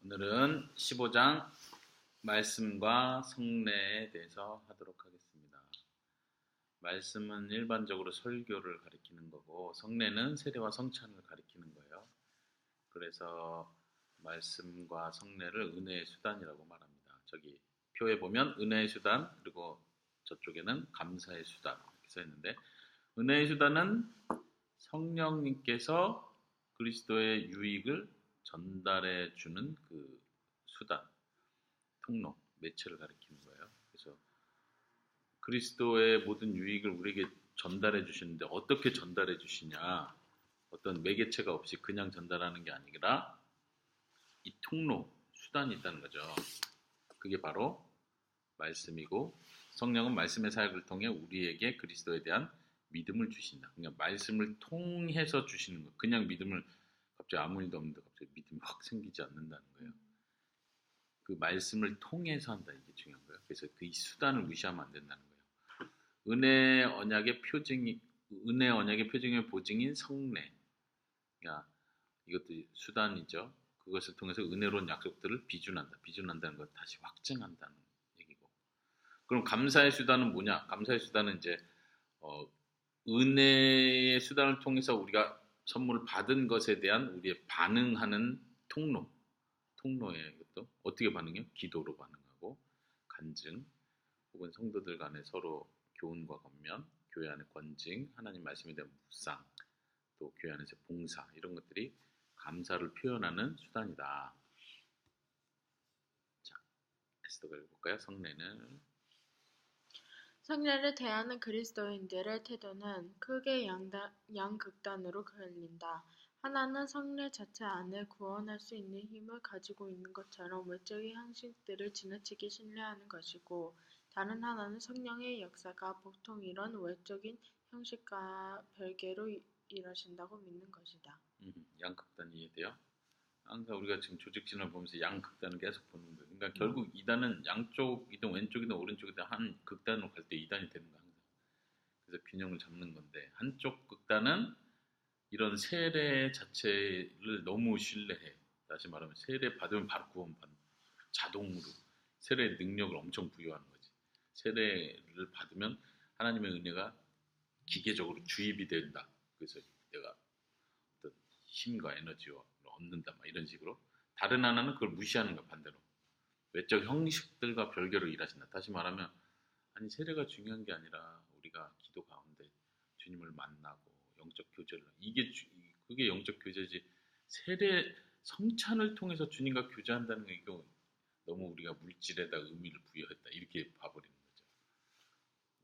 오늘은 15장 말씀과 성례에 대해서 하도록 하겠습니다. 말씀은 일반적으로 설교를 가리키는 거고 성례는 세례와 성찬을 가리키는 거예요. 그래서 말씀과 성례를 은혜의 수단이라고 말합니다. 저기 표에 보면 은혜의 수단 그리고 저쪽에는 감사의 수단 이렇게 써 있는데 은혜의 수단은 성령님께서 그리스도의 유익을 전달해 주는 그 수단, 통로, 매체를 가리키는 거예요. 그래서 그리스도의 모든 유익을 우리에게 전달해 주시는데 어떻게 전달해 주시냐? 어떤 매개체가 없이 그냥 전달하는 게 아니라 이 통로, 수단이 있다는 거죠. 그게 바로 말씀이고 성령은 말씀의 사역을 통해 우리에게 그리스도에 대한 믿음을 주신다. 그러니까 말씀을 통해서 주시는 거. 그냥 믿음을 갑자기 아무 일도 없는데 갑자기 믿음이 확 생기지 않는다는 거예요. 그 말씀을 통해서 한다. 이게 중요한 거예요. 그래서 그 수단을 무시하면 안 된다는 거예요. 은혜 언약의 표징의 보증인 성례. 야, 이것도 수단이죠. 그것을 통해서 은혜로운 약속들을 비준한다. 비준한다는 것 다시 확증한다는 얘기고. 그럼 감사의 수단은 뭐냐? 감사의 수단은 이제 은혜의 수단을 통해서 우리가 선물을 받은 것에 대한 우리의 반응하는 통로예요. 이것도 어떻게 반응해요? 기도로 반응하고 간증 혹은 성도들 간에 서로 교훈과 권면, 교회 안의 권징, 하나님 말씀에 대한 묵상, 또 교회 안에서 봉사 이런 것들이 감사를 표현하는 수단이다. 자, 에스더가 읽어볼까요? 성례를 대하는 그리스도인들의 태도는 크게 양극단으로 갈린다. 하나는 성례 자체 안에 구원할 수 있는 힘을 가지고 있는 것처럼 외적인 형식들을 지나치게 신뢰하는 것이고, 다른 하나는 성령의 역사가 보통 이런 외적인 형식과 별개로 일하신다고 믿는 것이다. 양극단 이해돼요? 항상 우리가 지금 조직진을 보면서 양극단을 계속 보는 거예요. 그러니까 결국 이단은 양쪽이든 왼쪽이든 오른쪽이든 한 극단으로 갈 때 이단이 되는 거야. 항상. 그래서 균형을 잡는 건데 한쪽 극단은 이런 세례 자체를 너무 신뢰해. 다시 말하면 세례 받으면 바로 구원받는 자동으로 세례의 능력을 엄청 부여하는 거지. 세례를 받으면 하나님의 은혜가 기계적으로 주입이 된다. 그래서 내가 어떤 힘과 에너지를 얻는다. 막 이런 식으로. 다른 하나는 그걸 무시하는 거야. 반대로. 외적 형식들과 별개로 일하신다. 다시 말하면 아니 세례가 중요한 게 아니라 우리가 기도 가운데 주님을 만나고 영적 교제를 그게 영적 교제지. 세례 성찬을 통해서 주님과 교제한다는 게 이거 너무 우리가 물질에다 의미를 부여했다 이렇게 봐버리는 거죠.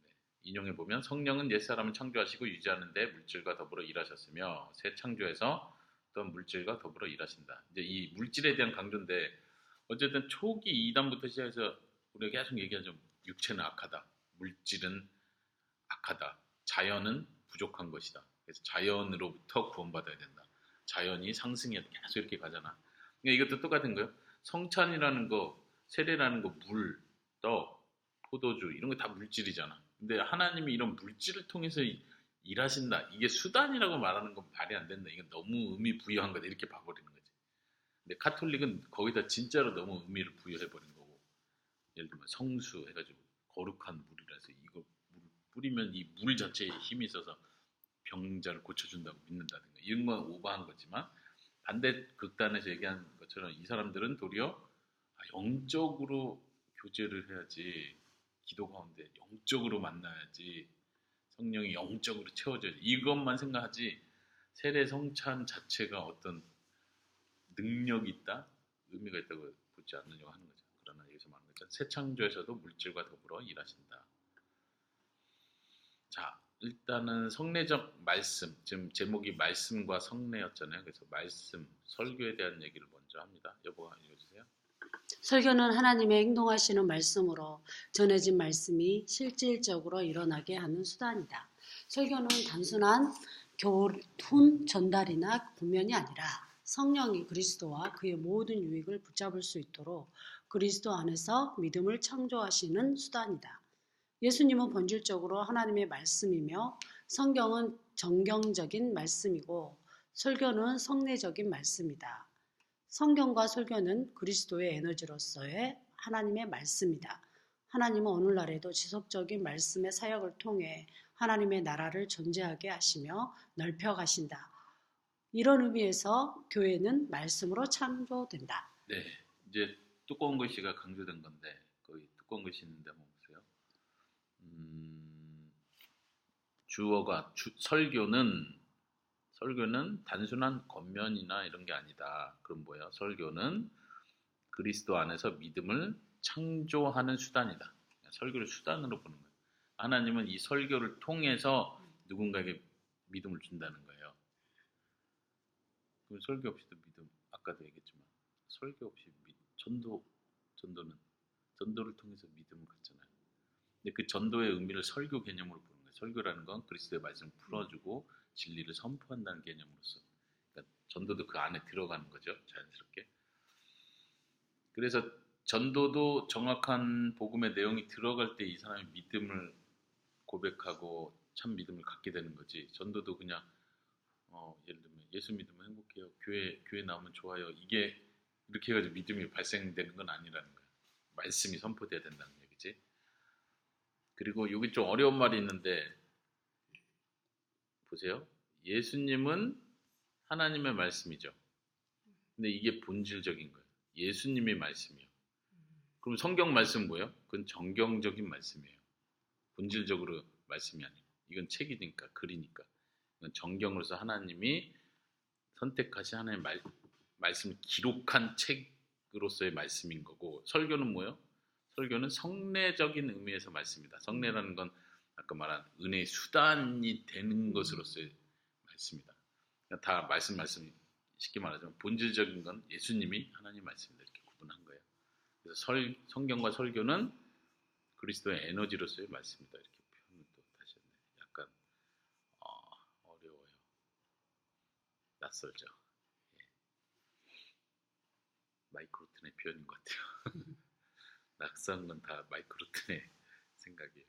네. 인용해 보면 성령은 옛사람을 창조하시고 유지하는 데 물질과 더불어 일하셨으며 새 창조에서 어떤 물질과 더불어 일하신다. 이제 이 물질에 대한 강조인데 어쨌든 초기 2단부터 시작해서 우리가 계속 얘기하죠. 육체는 악하다. 물질은 악하다. 자연은 부족한 것이다. 그래서 자연으로부터 구원받아야 된다. 자연이 상승해야 돼. 계속 이렇게 가잖아. 그러니까 이것도 똑같은 거예요. 성찬이라는 거, 세례라는 거, 물, 떡, 포도주 이런 거 다 물질이잖아. 근데 하나님이 이런 물질을 통해서 일하신다. 이게 수단이라고 말하는 건 말이 안 된다. 이건 너무 의미 부여한 거다. 이렇게 봐버리는 거지. 근데 카톨릭은 거기다 진짜로 너무 의미를 부여해버린 거고. 예를 들면 성수 해가지고 거룩한 물이라서 이거 물 뿌리면 이 물 자체에 힘이 있어서 병자를 고쳐준다고 믿는다든가 이런 건 오버한 거지만 반대 극단에서 얘기한 것처럼 이 사람들은 도리어 영적으로 교제를 해야지 기도 가운데 영적으로 만나야지 성령이 영적으로 채워져야지 이것만 생각하지 세례 성찬 자체가 어떤 능력이 있다? 의미가 있다고 보지 않으려고 하는 거죠. 그러나 여기서 말하는 것처럼 새 창조에서도 물질과 더불어 일하신다. 자, 일단은 성례적 말씀, 지금 제목이 말씀과 성례였잖아요. 그래서 말씀, 설교에 대한 얘기를 먼저 합니다. 여보가 읽어주세요. 설교는 하나님의 행동하시는 말씀으로 전해진 말씀이 실질적으로 일어나게 하는 수단이다. 설교는 단순한 교훈 전달이나 공면이 아니라 성령이 그리스도와 그의 모든 유익을 붙잡을 수 있도록 그리스도 안에서 믿음을 창조하시는 수단이다. 예수님은 본질적으로 하나님의 말씀이며 성경은 정경적인 말씀이고 설교는 성례적인 말씀이다. 성경과 설교는 그리스도의 에너지로서의 하나님의 말씀이다. 하나님은 오늘날에도 지속적인 말씀의 사역을 통해 하나님의 나라를 존재하게 하시며 넓혀 가신다. 이런 의미에서 교회는 말씀으로 창조된다. 네, 이제 두꺼운 글씨가 강조된 건데 거기 두꺼운 글씨 있는데 한번 보세요. 주어가 설교는 단순한 겉면이나 이런 게 아니다. 그럼 뭐야? 설교는 그리스도 안에서 믿음을 창조하는 수단이다. 설교를 수단으로 보는 거예요. 하나님은 이 설교를 통해서 누군가에게 믿음을 준다는 거예요. 그럼 설교 없이도 믿음, 아까도 얘기했지만 설교 없이 전도를 통해서 믿음을 갖잖아요. 근데 그 전도의 의미를 설교 개념으로 보는 거예요. 설교라는 건 그리스도의 말씀을 풀어주고 진리를 선포한다는 개념으로서. 그러니까 전도도 그 안에 들어가는 거죠. 자연스럽게. 그래서 전도도 정확한 복음의 내용이 들어갈 때 이 사람이 믿음을 고백하고 참 믿음을 갖게 되는 거지. 전도도 그냥 예를 들면 예수 믿으면 행복해요. 교회 나오면 좋아요. 이게 이렇게 해가지고 믿음이 발생되는 건 아니라는 거예요. 말씀이 선포돼야 된다는 얘기지. 그리고 여기 좀 어려운 말이 있는데 보세요. 예수님은 하나님의 말씀이죠. 근데 이게 본질적인 거예요. 예수님의 말씀이요. 그럼 성경 말씀 뭐예요? 그건 정경적인 말씀이에요. 본질적으로 말씀이 아니고 이건 책이니까 글이니까 이건 정경으로서 하나님이 선택하신 하나님의 말씀을 기록한 책으로서의 말씀인 거고 설교는 뭐예요? 설교는 성례적인 의미에서 말씀이다. 성례라는 건 아까 말한 은혜의 수단이 되는 것으로서의 말씀이다. 다 말씀 쉽게 말하자면 본질적인 건 예수님이 하나님 말씀이다. 이렇게 구분한 거예요. 그래서 성경과 설교는 그리스도의 에너지로서의 말씀이다. 이렇게 표현을 또 다시 했네. 약간 어려워요. 낯설죠. 예. 마이크로튼의 표현인 것 같아요. 낯선 건 다 마이크로튼의 생각이에요.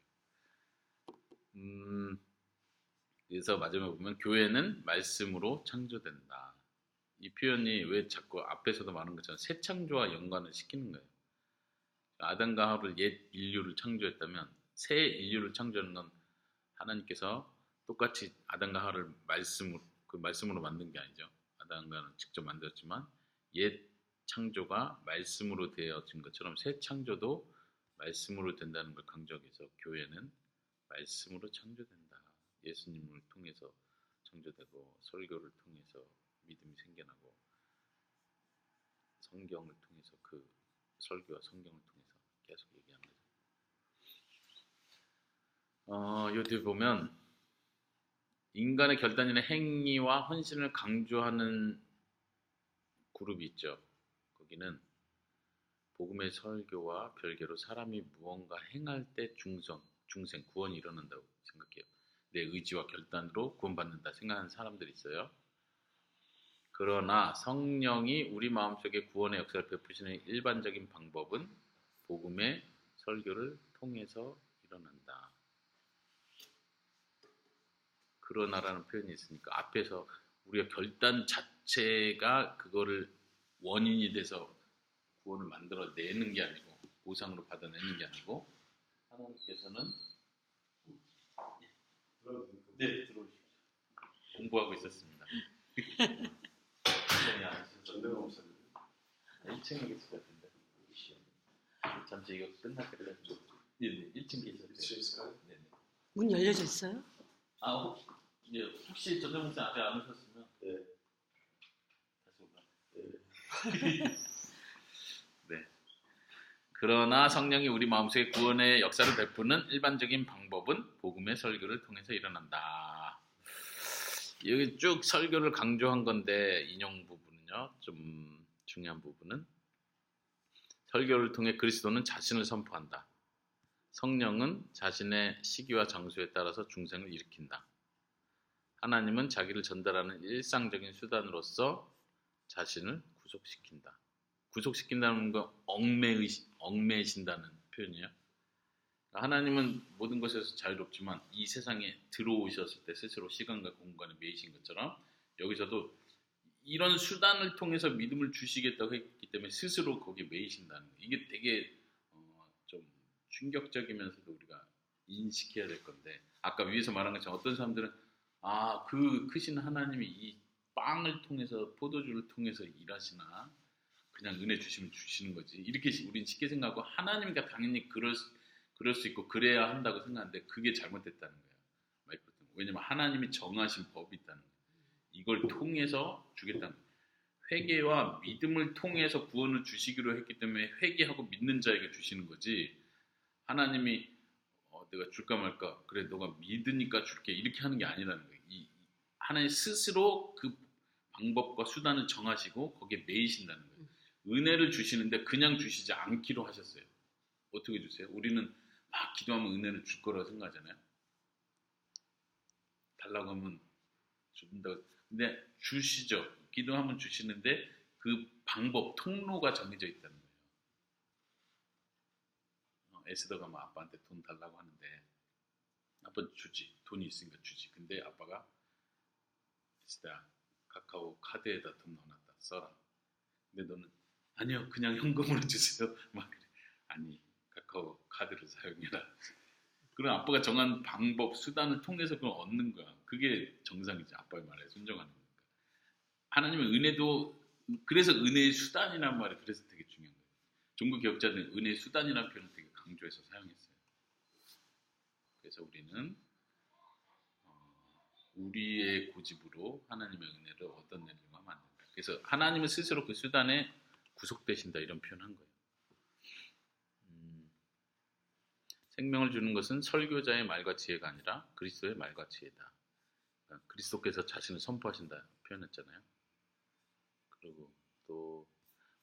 그래서 마지막에 보면 교회는 말씀으로 창조된다. 이 표현이 왜 자꾸 앞에서도 말한 것처럼 새 창조와 연관을 시키는 거예요. 아담과 하와를 옛 인류를 창조했다면 새 인류를 창조하는 건 하나님께서 똑같이 아담과 하와를 말씀으로 만든 게 아니죠. 아담과 하와는 직접 만들었지만 옛 창조가 말씀으로 되어진 것처럼 새 창조도 말씀으로 된다는 걸 강조하기 위해서 교회는 말씀으로 창조된다. 예수님을 통해서 창조되고 설교를 통해서 믿음이 생겨나고 성경을 통해서 그 설교와 성경을 통해서 계속 얘기하는 거죠. 여기 보면 인간의 결단이나 행위와 헌신을 강조하는 그룹이 있죠. 거기는 복음의 설교와 별개로 사람이 무언가 행할 때 중생, 구원이 일어난다고 생각해요. 내 의지와 결단으로 구원받는다 생각하는 사람들이 있어요. 그러나 성령이 우리 마음속에 구원의 역사를 베푸시는 일반적인 방법은 복음의 설교를 통해서 일어난다. 그러나라는 표현이 있으니까 앞에서 우리가 결단 자체가 그거를 원인이 돼서 구원을 만들어내는 게 아니고 보상으로 받아내는 게 아니고 하나님께서는 네, 들어오십시오. 공부하고 있었습니다. 전대가 없었는데 1층에 계실 것 같은데 잠시 이거 끝날 때까지 네네 1층 계실 때 있을까요? 네네. 문 열려져 있어요? 혹시 전대목사 아직 안 오셨으면 네. 다시 올라. 네. 그러나 성령이 우리 마음속에 구원의 역사를 베푸는 일반적인 방법은 복음의 설교를 통해서 일어난다. 여기 쭉 설교를 강조한 건데 인용 부분은요. 좀 중요한 부분은 설교를 통해 그리스도는 자신을 선포한다. 성령은 자신의 시기와 장소에 따라서 중생을 일으킨다. 하나님은 자기를 전달하는 일상적인 수단으로서 자신을 구속시킨다. 구속시킨다는 건 얽매신다는 표현이에요. 하나님은 모든 것에서 자유롭지만 이 세상에 들어오셨을 때 스스로 시간과 공간에 매이신 것처럼 여기서도 이런 수단을 통해서 믿음을 주시겠다고 했기 때문에 스스로 거기에 매이신다는 거예요. 이게 되게 좀 충격적이면서도 우리가 인식해야 될 건데, 아까 위에서 말한 것처럼 어떤 사람들은 그 크신 하나님이 이 빵을 통해서 포도주를 통해서 일하시나, 그냥 은혜 주시면 주시는 거지, 이렇게 우린 쉽게 생각하고 하나님과 당연히 그럴 수 있고 그래야 한다고 생각하는데 그게 잘못됐다는 거예요. 왜냐면 하나님이 정하신 법이 있다는 거예요. 이걸 통해서 주겠다는 거예요. 회개와 믿음을 통해서 구원을 주시기로 했기 때문에 회개하고 믿는 자에게 주시는 거지, 하나님이 내가 줄까 말까, 그래 너가 믿으니까 줄게, 이렇게 하는 게 아니라는 거예요. 하나님 스스로 그 방법과 수단을 정하시고 거기에 매이신다는 거예요. 은혜를 주시는데 그냥 주시지 않기로 하셨어요. 어떻게 주세요? 우리는 막 기도하면 은혜를 줄 거라고 생각하잖아요. 달라고 하면 준다고. 근데 주시죠. 기도하면 주시는데 그 방법, 통로가 정해져 있다는 거예요. 에스더가 막 아빠한테 돈 달라고 하는데 아빠 주지, 돈이 있으니까 주지. 근데 아빠가 에스더야, 카카오 카드에다 돈 넣어놨다, 써라. 근데 너는 아니요, 그냥 현금으로 주세요. 막 그래. 아니, 카카오 카드를 사용해라. 그런 아빠가 정한 방법, 수단을 통해서 그걸 얻는 거야. 그게 정상이지. 아빠의 말에 순종하는 거니까. 하나님의 은혜도, 그래서 은혜의 수단이라는 말이 그래서 되게 중요한 거예요. 종교 개혁자들은 은혜의 수단이라는 표현을 되게 강조해서 사용했어요. 그래서 우리는 우리의 고집으로 하나님의 은혜를 얻어내려고 하면 안 된다. 그래서 하나님은 스스로 그 수단에 구속되신다, 이런 표현한 거예요. 생명을 주는 것은 설교자의 말과 지혜가 아니라 그리스도의 말과 지혜다. 그러니까 그리스도께서 자신을 선포하신다 표현했잖아요. 그리고 또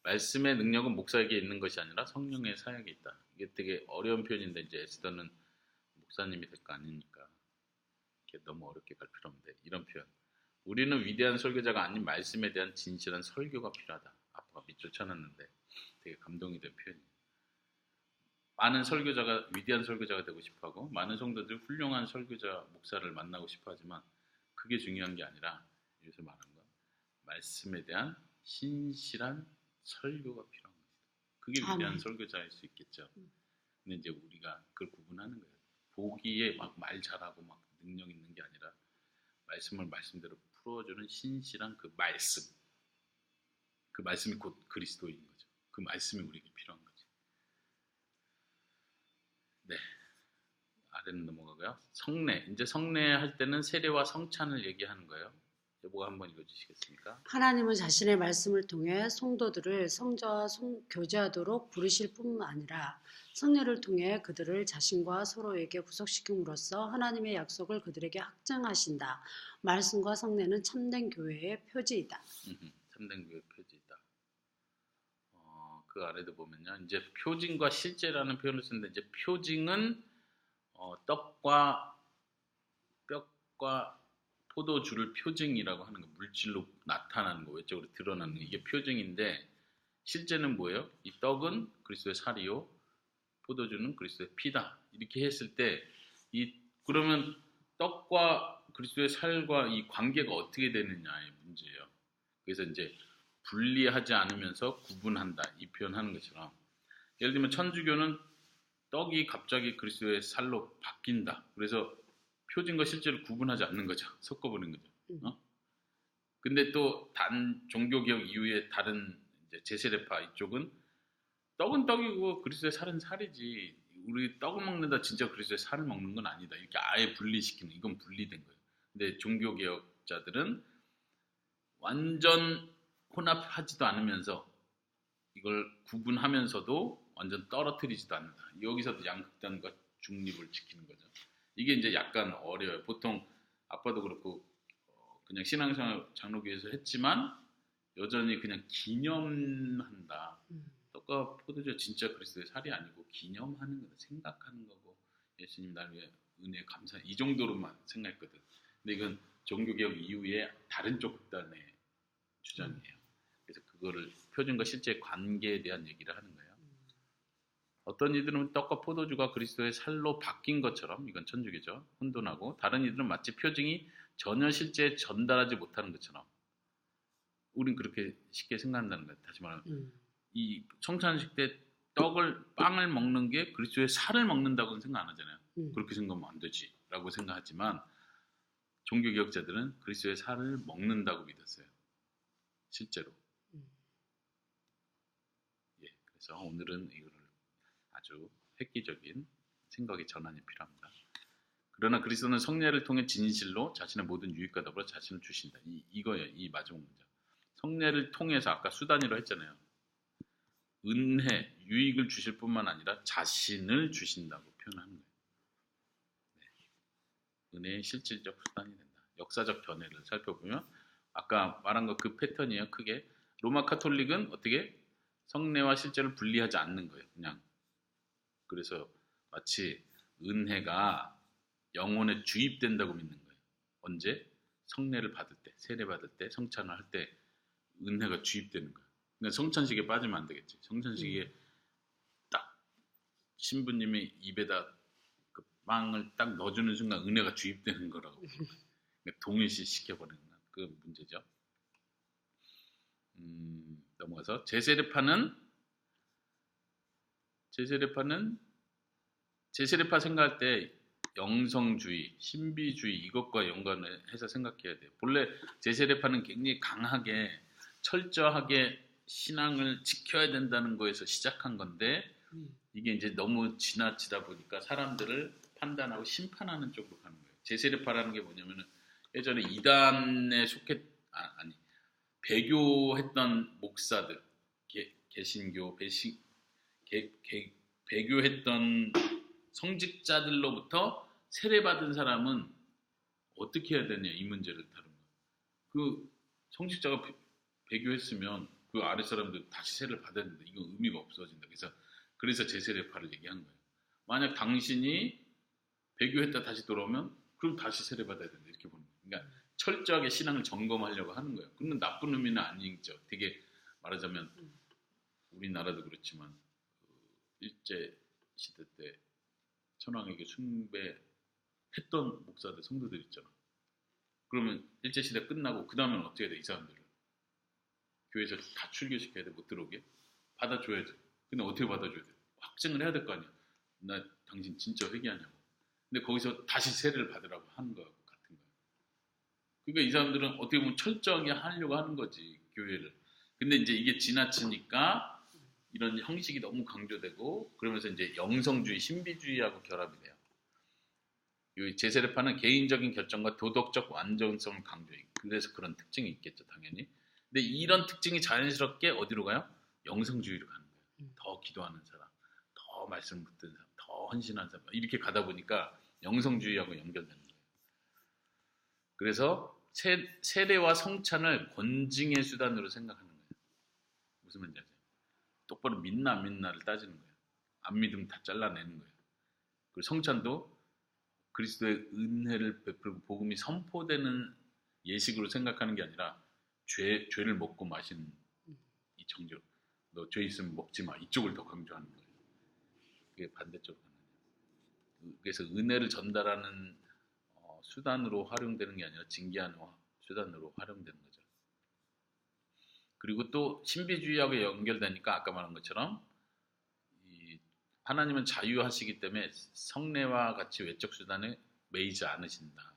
말씀의 능력은 목사에게 있는 것이 아니라 성령의 사역에 있다. 이게 되게 어려운 표현인데 이제 에스더는 목사님이 될 거 아니니까 이렇게 너무 어렵게 갈 필요 없는데, 이런 표현. 우리는 위대한 설교자가 아닌 말씀에 대한 진실한 설교가 필요하다. 아빠가 밑줄 쳐놨는데 되게 감동이 된 표현이에요. 많은 설교자가 위대한 설교자가 되고 싶어하고 많은 성도들이 훌륭한 설교자, 목사를 만나고 싶어하지만 그게 중요한 게 아니라 여기서 말한 건 말씀에 대한 신실한 설교가 필요한 거예요. 그게 위대한 설교자일 수 있겠죠. 근데 이제 우리가 그걸 구분하는 거예요. 보기에 막 말 잘하고 막 능력 있는 게 아니라 말씀을 말씀대로 풀어주는 신실한 그 말씀, 그 말씀이 곧 그리스도인 거죠. 그 말씀이 우리에게 필요한 거죠. 네, 아래는 넘어가고요. 성례, 이제 성례 할 때는 세례와 성찬을 얘기하는 거예요. 여보가 한번 읽어주시겠습니까? 하나님은 자신의 말씀을 통해 성도들을 성자와 교제하도록 부르실 뿐만 아니라 성례를 통해 그들을 자신과 서로에게 구속시킴으로써 하나님의 약속을 그들에게 확증하신다. 말씀과 성례는 참된 교회의 표지이다. 참된 교회의 표지이다. 그 아래도 보면요, 이제 표징과 실제라는 표현을 쓰는데, 이제 표징은 떡과 뼈과 포도주를 표징이라고 하는 거, 물질로 나타나는 거, 외적으로 드러나는 거, 이게 표징인데, 실제는 뭐예요? 이 떡은 그리스도의 살이요, 포도주는 그리스도의 피다. 이렇게 했을 때, 그러면 떡과 그리스도의 살과 이 관계가 어떻게 되느냐의 문제예요. 그래서 이제 분리하지 않으면서 구분한다, 이 표현하는 것처럼, 예를 들면 천주교는 떡이 갑자기 그리스도의 살로 바뀐다. 그래서 표징과 실제를 구분하지 않는 거죠. 섞어버린 거죠. 근데 또 종교개혁 이후에 다른 이제 제세례파 이쪽은 떡은 떡이고 그리스도의 살은 살이지, 우리 떡을 먹는다 진짜 그리스도의 살을 먹는 건 아니다, 이렇게 아예 분리시키는, 이건 분리된 거예요. 근데 종교개혁자들은 완전 혼합하지도 않으면서 이걸 구분하면서도 완전 떨어뜨리지도 않는다. 여기서도 양극단과 중립을 지키는 거죠. 이게 이제 약간 어려워요. 보통 아빠도 그렇고 그냥 신앙생활 장로교에서 했지만 여전히 그냥 기념한다. 떡과 포도주 진짜 그리스도의 살이 아니고 기념하는 거다, 생각하는 거고, 예수님 날 위해 은혜 감사, 이 정도로만 생각했거든. 근데 이건 종교개혁 이후에 다른 쪽 극단의 주장이에요. 그래서 그거를 표준과 실제 관계에 대한 얘기를 하는 거예요. 어떤 이들은 떡과 포도주가 그리스도의 살로 바뀐 것처럼, 이건 천주교죠, 혼돈하고, 다른 이들은 마치 표징이 전혀 실제 전달하지 못하는 것처럼, 우린 그렇게 쉽게 생각한다는 거예요. 다시 말하면 음, 이 성찬식 때 빵을 먹는 게 그리스도의 살을 먹는다고는 생각 안 하잖아요. 음, 그렇게 생각하면 안 되지라고 생각하지만 종교개혁자들은 그리스도의 살을 먹는다고 믿었어요. 실제로. 음. 예, 그래서 오늘은 이거를 아주 획기적인 생각의 전환이 필요합니다. 그러나 그리스도는 성례를 통해 진실로 자신의 모든 유익과 더불어 자신을 주신다. 이거예요. 이 마지막 문제. 성례를 통해서 아까 수단이라고 했잖아요. 은혜, 유익을 주실 뿐만 아니라 자신을 주신다고 표현하는 거예요. 네. 은혜의 실질적 수단이 된다. 역사적 견해를 살펴보면 아까 말한 거 그 패턴이에요. 크게 로마 카톨릭은 어떻게 성례와 실제를 분리하지 않는 거예요. 그냥 그래서 마치 은혜가 영혼에 주입된다고 믿는 거예요. 언제? 성례를 받을 때, 세례 받을 때, 성찬을 할 때 은혜가 주입되는 거예요. 그러니까 성찬식에 빠지면 안 되겠지. 성찬식에 딱 신부님이 입에다 그 빵을 딱 넣어주는 순간 은혜가 주입되는 거라고. 그러니까 동일시 시켜버리는 그 문제죠. 넘어가서 제세례파 생각할 때 영성주의, 신비주의 이것과 연관을 해서 생각해야 돼요. 본래 제세례파는 굉장히 강하게 철저하게 신앙을 지켜야 된다는 거에서 시작한 건데 이게 이제 너무 지나치다 보니까 사람들을 판단하고 심판하는 쪽으로 가는 거예요. 제세례파라는 게 뭐냐면은 예전에 이단에 배교했던 목사들, 개신교, 배교했던 성직자들로부터 세례받은 사람은 어떻게 해야 되냐 이 문제를 다룬 거예요. 그 성직자가 배교했으면 그 아래 사람들 다시 세례를 받아야 된다. 이건 의미가 없어진다. 그래서 제세례파를 얘기한 거예요. 만약 당신이 배교했다 다시 돌아오면 그럼 다시 세례 받아야 된다 이렇게 보는 거예요. 그러니까 철저하게 신앙을 점검하려고 하는 거예요. 그건 나쁜 의미는 아니죠. 되게 말하자면 우리나라도 그렇지만 일제 시대 때 천황에게 숭배했던 목사들 성도들 있잖아. 그러면 일제 시대 끝나고 그 다음엔 어떻게 돼? 이 사람들을 교회에서 다 출교시켜야 돼. 못 들어오게 받아줘야지. 근데 어떻게 받아줘야 돼? 확증을 해야 될 거 아니야. 나 당신 진짜 회개하냐고. 근데 거기서 다시 세례를 받으라고 하는 거 같은 거야. 그러니까 이 사람들은 어떻게 보면 철저하게 하려고 하는 거지 교회를. 근데 이제 이게 지나치니까 이런 형식이 너무 강조되고 그러면서 이제 영성주의, 신비주의하고 결합이 돼요. 이 제세례파는 개인적인 결정과 도덕적 완전성을 강조해요. 그래서 그런 특징이 있겠죠, 당연히. 근데 이런 특징이 자연스럽게 어디로 가요? 영성주의로 가는 거예요. 더 기도하는 사람, 더 말씀 붙든 사람, 더 헌신하는 사람 이렇게 가다 보니까 영성주의하고 연결되는 거예요. 그래서 세례와 성찬을 권징의 수단으로 생각하는 거예요. 무슨 말인지 아세요? 똑바로 믿나 안 믿나를 따지는 거예요. 안 믿으면 다 잘라내는 거예요. 그리고 성찬도 그리스도의 은혜를 베풀고 복음이 선포되는 예식으로 생각하는 게 아니라 죄를 먹고 마시는 이 정죄로 너 죄 있으면 먹지 마 이쪽을 더 강조하는 거예요. 그게 반대쪽으로 가는 거예요. 그래서 은혜를 전달하는 수단으로 활용되는 게 아니라 징계하는 수단으로 활용되는 거죠. 그리고 또 신비주의하고 연결되니까 아까 말한 것처럼 하나님은 자유하시기 때문에 성례와 같이 외적 수단에 매이지 않으신다.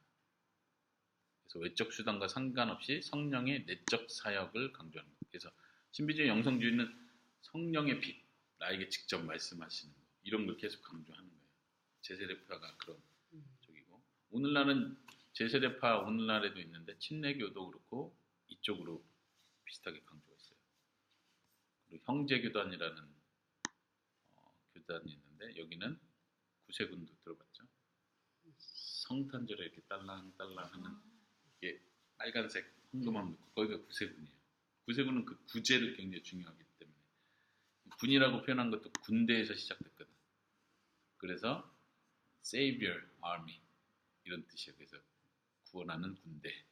그래서 외적 수단과 상관없이 성령의 내적 사역을 강조하는 거예요. 그래서 신비주의 영성주의는 성령의 빛, 나에게 직접 말씀하시는 거 이런 걸 계속 강조하는 거예요. 제세례파가 그런 쪽이고 오늘날은 제세례파 오늘날에도 있는데 침례교도 그렇고 이쪽으로 비슷하게 강조가 있어요. 그리고 형제교단이라는 교단이 있는데 여기는 구세군도 들어봤죠? 성탄절에 이렇게 딸랑딸랑 하는 이게 빨간색 황금함 넣고 거기가 구세군이에요. 구세군은 그 구제를 굉장히 중요하기 때문에 군이라고 표현한 것도 군대에서 시작됐거든. 그래서 Savior Army 이런 뜻이에요. 그래서 구원하는 군대.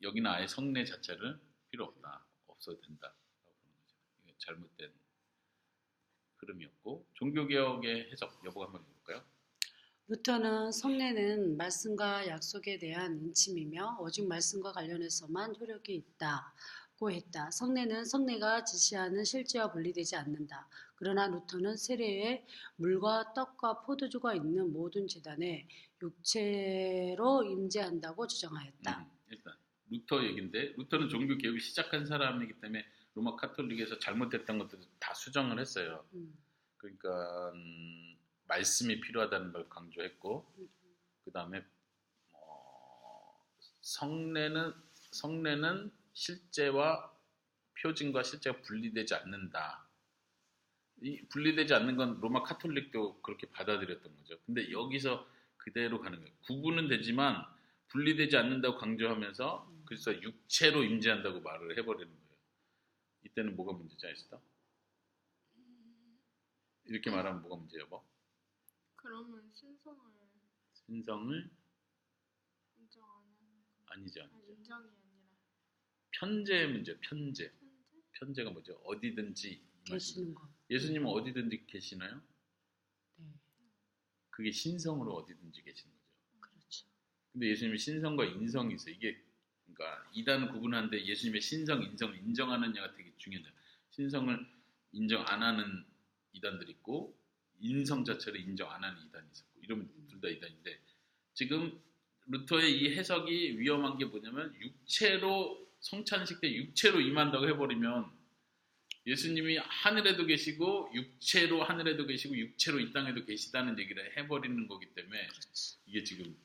여기는 아예 성례 자체를 필요 없다. 없어도 된다라고 보는 거죠. 이게 잘못된 흐름이었고 종교개혁의 해석 여보가 한번 해볼까요? 루터는 성례는 말씀과 약속에 대한 인침이며 오직 말씀과 관련해서만 효력이 있다고 했다. 성례는 성례가 지시하는 실제와 분리되지 않는다. 그러나 루터는 세례에 물과 떡과 포도주가 있는 모든 제단에 육체로 임재한다고 주장하였다. 일단 루터 얘긴데 루터는 종교 개혁을 시작한 사람이기 때문에 로마 카톨릭에서 잘못됐던 것들을 다 수정을 했어요. 음, 그러니까 말씀이 필요하다는 걸 강조했고 그 다음에 성례는 실제와 표징과 실제가 분리되지 않는다. 이 분리되지 않는 건 로마 카톨릭도 그렇게 받아들였던 거죠. 근데 여기서 그대로 가는 거예요. 구분은 되지만 분리되지 않는다고 강조하면서 그래서 육체로 임재한다고 말을 해버리는 거예요. 이때는 뭐가 문제지 아시죠? 이렇게 말하면 뭐가 문제예요? 뭐? 그러면 신성을 신성을 인정 안 하는 거. 아니죠. 인정이 아니라 편제의 문제, 편제. 편제? 편제가 뭐죠? 어디든지 이 말씀이죠. 계시는 거. 예수님은 어디든지 계시나요? 네, 그게 신성으로 어디든지 계시는 거죠. 그렇죠. 근데 예수님의 신성과 인성이 있어요. 이게 그러니까 이단은 구분하는데 예수님의 신성, 인성을 인정하느냐가 되게 중요해요. 신성을 인정 안 하는 이단들이 있고 인성 자체를 인정 안 하는 이단이 있었고 이러면 둘 다 이단인데 지금 루터의 이 해석이 위험한 게 뭐냐면 육체로 성찬식 때 육체로 임한다고 해버리면 예수님이 하늘에도 계시고 육체로 하늘에도 계시고 육체로 이 땅에도 계시다는 얘기를 해버리는 거기 때문에 그렇지. 이게 지금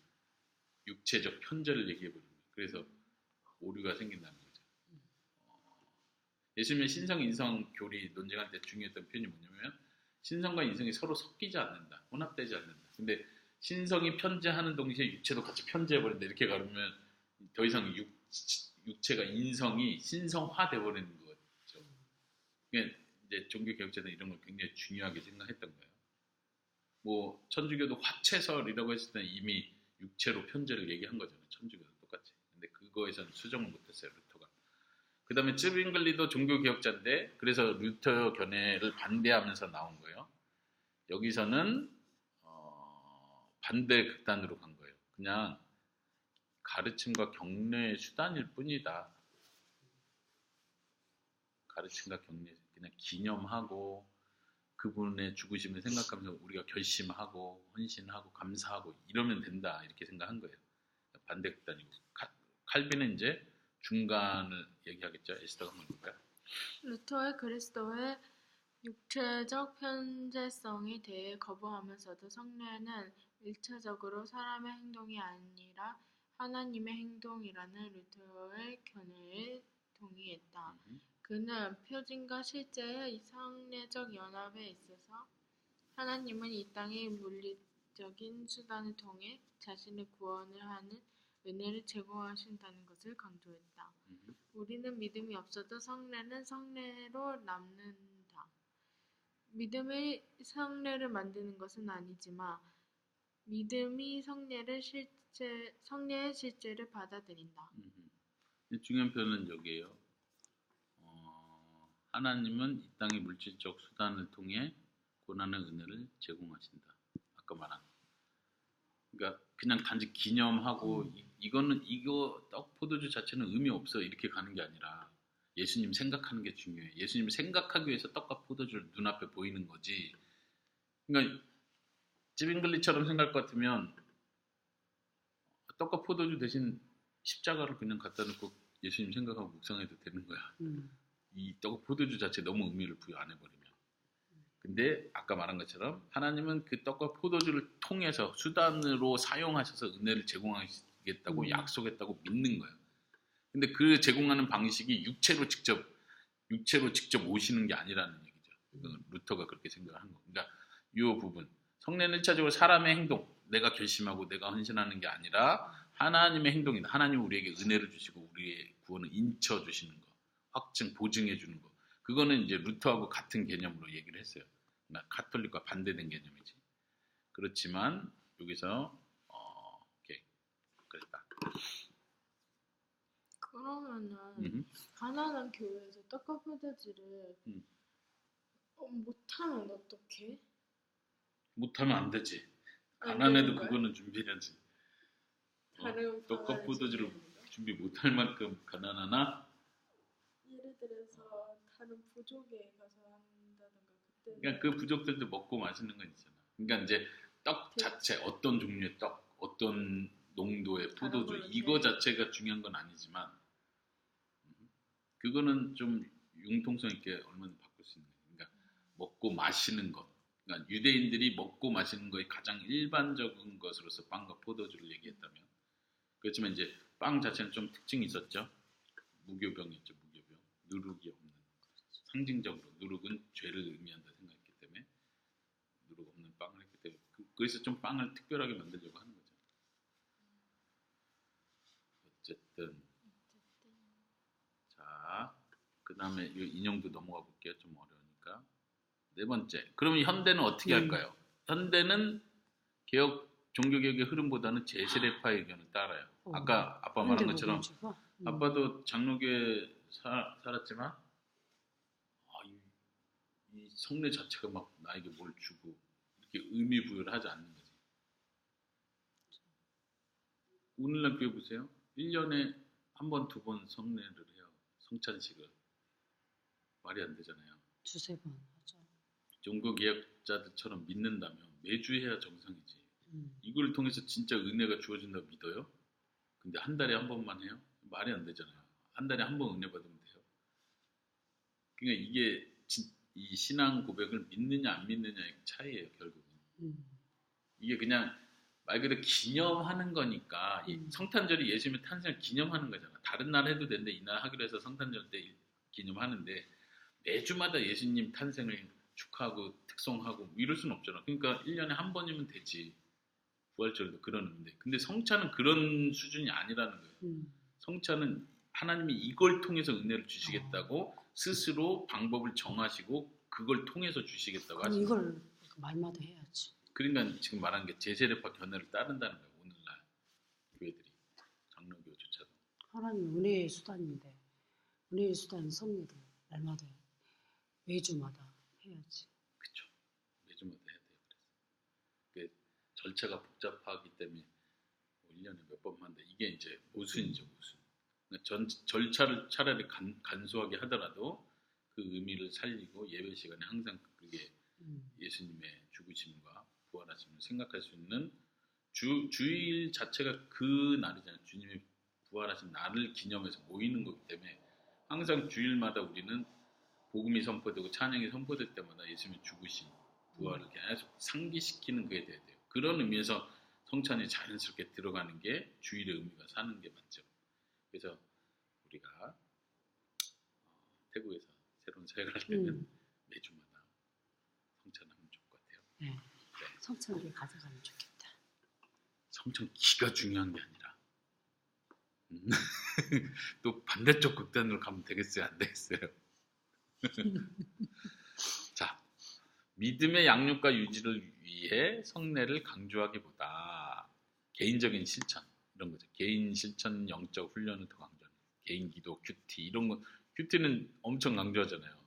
육체적 편제를 얘기해버리는 거예요. 그래서 오류가 생긴다는 거죠. 예수님의 신성, 인성 교리 논쟁할 때 중요했던 표현이 뭐냐면 신성과 인성이 서로 섞이지 않는다. 혼합되지 않는다. 근데 신성이 편제하는 동시에 육체도 같이 편제해버린다. 이렇게 가르면 더 이상 육체가 인성이 신성화돼 버리는 거죠. 그러니까 이제 종교 개혁자들은 이런 걸 굉장히 중요하게 생각했던 거예요. 뭐 천주교도 화채설이라고 했을 때는 이미 육체로 편제를 얘기한 거잖아요. 천주교도 똑같이. 근데 그거에서는 수정을 못했어요. 루터가. 그 다음에 쯔빙글리도 종교 개혁자인데 그래서 루터 견해를 반대하면서 나온 거예요. 여기서는 반대 극단으로 간 거예요. 그냥 가르침과 격려의 수단일 뿐이다. 가르침과 격려, 그냥 기념하고 그분의 죽으심을 생각하면서 우리가 결심하고 헌신하고 감사하고 이러면 된다 이렇게 생각한 거예요. 반대 극단이고 칼빈은 이제 중간을 얘기하겠죠. 에스더가 뭔가요? 루터의 그리스도의 육체적 편재성에 대해 거부하면서도 성례는 일차적으로 사람의 행동이 아니라 하나님의 행동이라는 루터의 견해에 동의했다. 그는 표징과 실제의 성례적 연합에 있어서 하나님은 이 땅의 물리적인 수단을 통해 자신의 구원을 하는 은혜를 제공하신다는 것을 강조했다. 우리는 믿음이 없어도 성례는 성례로 남는다. 믿음이 성례를 만드는 것은 아니지만 믿음이 성례의 실제를 받아들인다. 중요한 표현은 여기에요. 하나님은 이 땅의 물질적 수단을 통해 고난의 은혜를 제공하신다. 아까 말한. 그러니까 그냥 단지 기념하고 이거 떡 포도주 자체는 의미 없어 이렇게 가는 게 아니라 예수님 생각하는 게 중요해. 예수님 생각하기 위해서 떡과 포도주를 눈앞에 보이는 거지. 그러니까 찌빙글리처럼 생각할 것 같으면 떡과 포도주 대신 십자가를 그냥 갖다 놓고 예수님 생각하고 묵상해도 되는 거야. 이 떡과 포도주 자체 너무 의미를 부여 안 해버리면. 근데 아까 말한 것처럼 하나님은 그 떡과 포도주를 통해서 수단으로 사용하셔서 은혜를 제공하시겠다고 약속했다고 믿는 거예요. 근데 그 제공하는 방식이 육체로 직접 오시는 게 아니라는 얘기죠. 루터가 그렇게 생각을 한 거. 그러니까 이 부분 성례는 1차적으로 사람의 행동, 내가 결심하고 내가 헌신하는 게 아니라 하나님의 행동이다. 하나님 우리에게 은혜를 주시고 우리의 구원을 인쳐 주시는 거, 확증, 보증해 주는 거. 그거는 이제 루터하고 같은 개념으로 얘기를 했어요. 카톨릭과 반대된 개념이지. 그렇지만 여기서 이렇게 그랬다. 그러면은 가난한 교회에서 떡과 포도주를 못하면 어떡해? 못하면 안 되지. 가난해도 거야? 그거는 준비해야지. 다른 떡 방안을 포도주를 준비하는 거야? 준비 못할 만큼 가난하나? 예를 들어서 다른 부족에 가서 한다든가 그때는 그러니까 그 부족들도 먹고 마시는 건 있잖아. 그러니까 이제 떡 자체 어떤 종류의 떡, 어떤 농도의 다른 포도주 걸로 이거 돼. 자체가 중요한 건 아니지만 그거는 좀 융통성 있게 얼마나 바꿀 수 있는 거야. 그러니까 먹고 마시는 것. 그러니까 유대인들이 먹고 마시는 거의 가장 일반적인 것으로서 빵과 포도주를 얘기했다면 그렇지만 이제 빵 자체는 좀 특징이 있었죠. 무교병이었죠. 무교병. 누룩이 없는. 상징적으로 누룩은 죄를 의미한다 생각했기 때문에 누룩 없는 빵을 했기 때문에 그래서 좀 빵을 특별하게 만들려고 하는 거죠. 어쨌든 자, 그 다음에 이 인용도 넘어가 볼게요. 좀 어려우니까. 네 번째. 그러면 현대는 어떻게 할까요? 현대는 종교개혁의 흐름보다는 제세례파의 의견을 따라요. 아까 아빠 말한 것처럼 아빠도 장로교에 살았지만 이 성례 자체가 막 나에게 뭘 주고 이렇게 의미 부여를 하지 않는 거지. 오늘날 교회 보세요. 1년에 한 번, 두 번 성례를 해요. 성찬식을. 말이 안 되잖아요. 두세 번 하죠. 종교개혁자들처럼 믿는다면 매주 해야 정상이지. 이걸 통해서 진짜 은혜가 주어진다고 믿어요? 근데 한 달에 한 번만 해요? 말이 안 되잖아요. 한 달에 한 번 은혜 받으면 돼요. 그러니까 이게 이 신앙 고백을 믿느냐 안 믿느냐의 차이예요. 결국은. 이게 그냥 말 그대로 기념하는 거니까 이 성탄절이 예수님의 탄생을 기념하는 거잖아. 다른 날 해도 되는데 이날 하기로 해서 성탄절 때 기념하는데 매주마다 예수님 탄생을 축하하고 특송하고 이럴 수는 없잖아. 그러니까 1년에 한 번이면 되지. 부활절도 그런 의미인데. 근데 성찬은 그런 수준이 아니라는 거예요. 성찬은 하나님이 이걸 통해서 은혜를 주시겠다고 스스로 방법을 정하시고 그걸 통해서 주시겠다고 하시는 거예요. 이걸 말마다 해야지. 그러니까 지금 말한 게 제세례파 견해를 따른다는 거예요. 오늘날 교회들이. 장로교조차도. 하나님 은혜의 수단인데 은혜의 수단 성례를 날마다 매주마다 해야지. 그렇죠. 매주마다 해야 돼요. 그래서 절차가 복잡하기 때문에 1년에 몇 번만 한다. 이게 이제 모순이죠. 모순. 그러니까 절차를 차라리 간소하게 하더라도 그 의미를 살리고 예배 시간에 항상 그게 예수님의 죽으심과 부활하심을 생각할 수 있는 주일 자체가 그 날이잖아요. 주님이 부활하신 날을 기념해서 모이는 거기 때문에 항상 주일마다 우리는 복음이 선포되고 찬양이 선포될 때마다 예수님의 죽으심, 부활을 계속 상기시키는 그게 돼야 돼요. 그런 의미에서 성찬이 자연스럽게 들어가는 게 주일의 의미가 사는 게 맞죠. 그래서 우리가 태국에서 새로운 사역을 할 때는 매주마다 성찬하면 좋을 것 같아요. 네. 성찬을 가져가면 좋겠다. 성찬 기가 중요한 게 아니라 또 반대쪽 극단으로 가면 되겠어요? 안 되겠어요? 자, 믿음의 양육과 유지를 위해 성례를 강조하기보다 개인적인 실천 이런 거죠. 개인 실천 영적 훈련을 더 강조하는 거예요. 개인 기도, 큐티 이런 거 큐티는 엄청 강조하잖아요.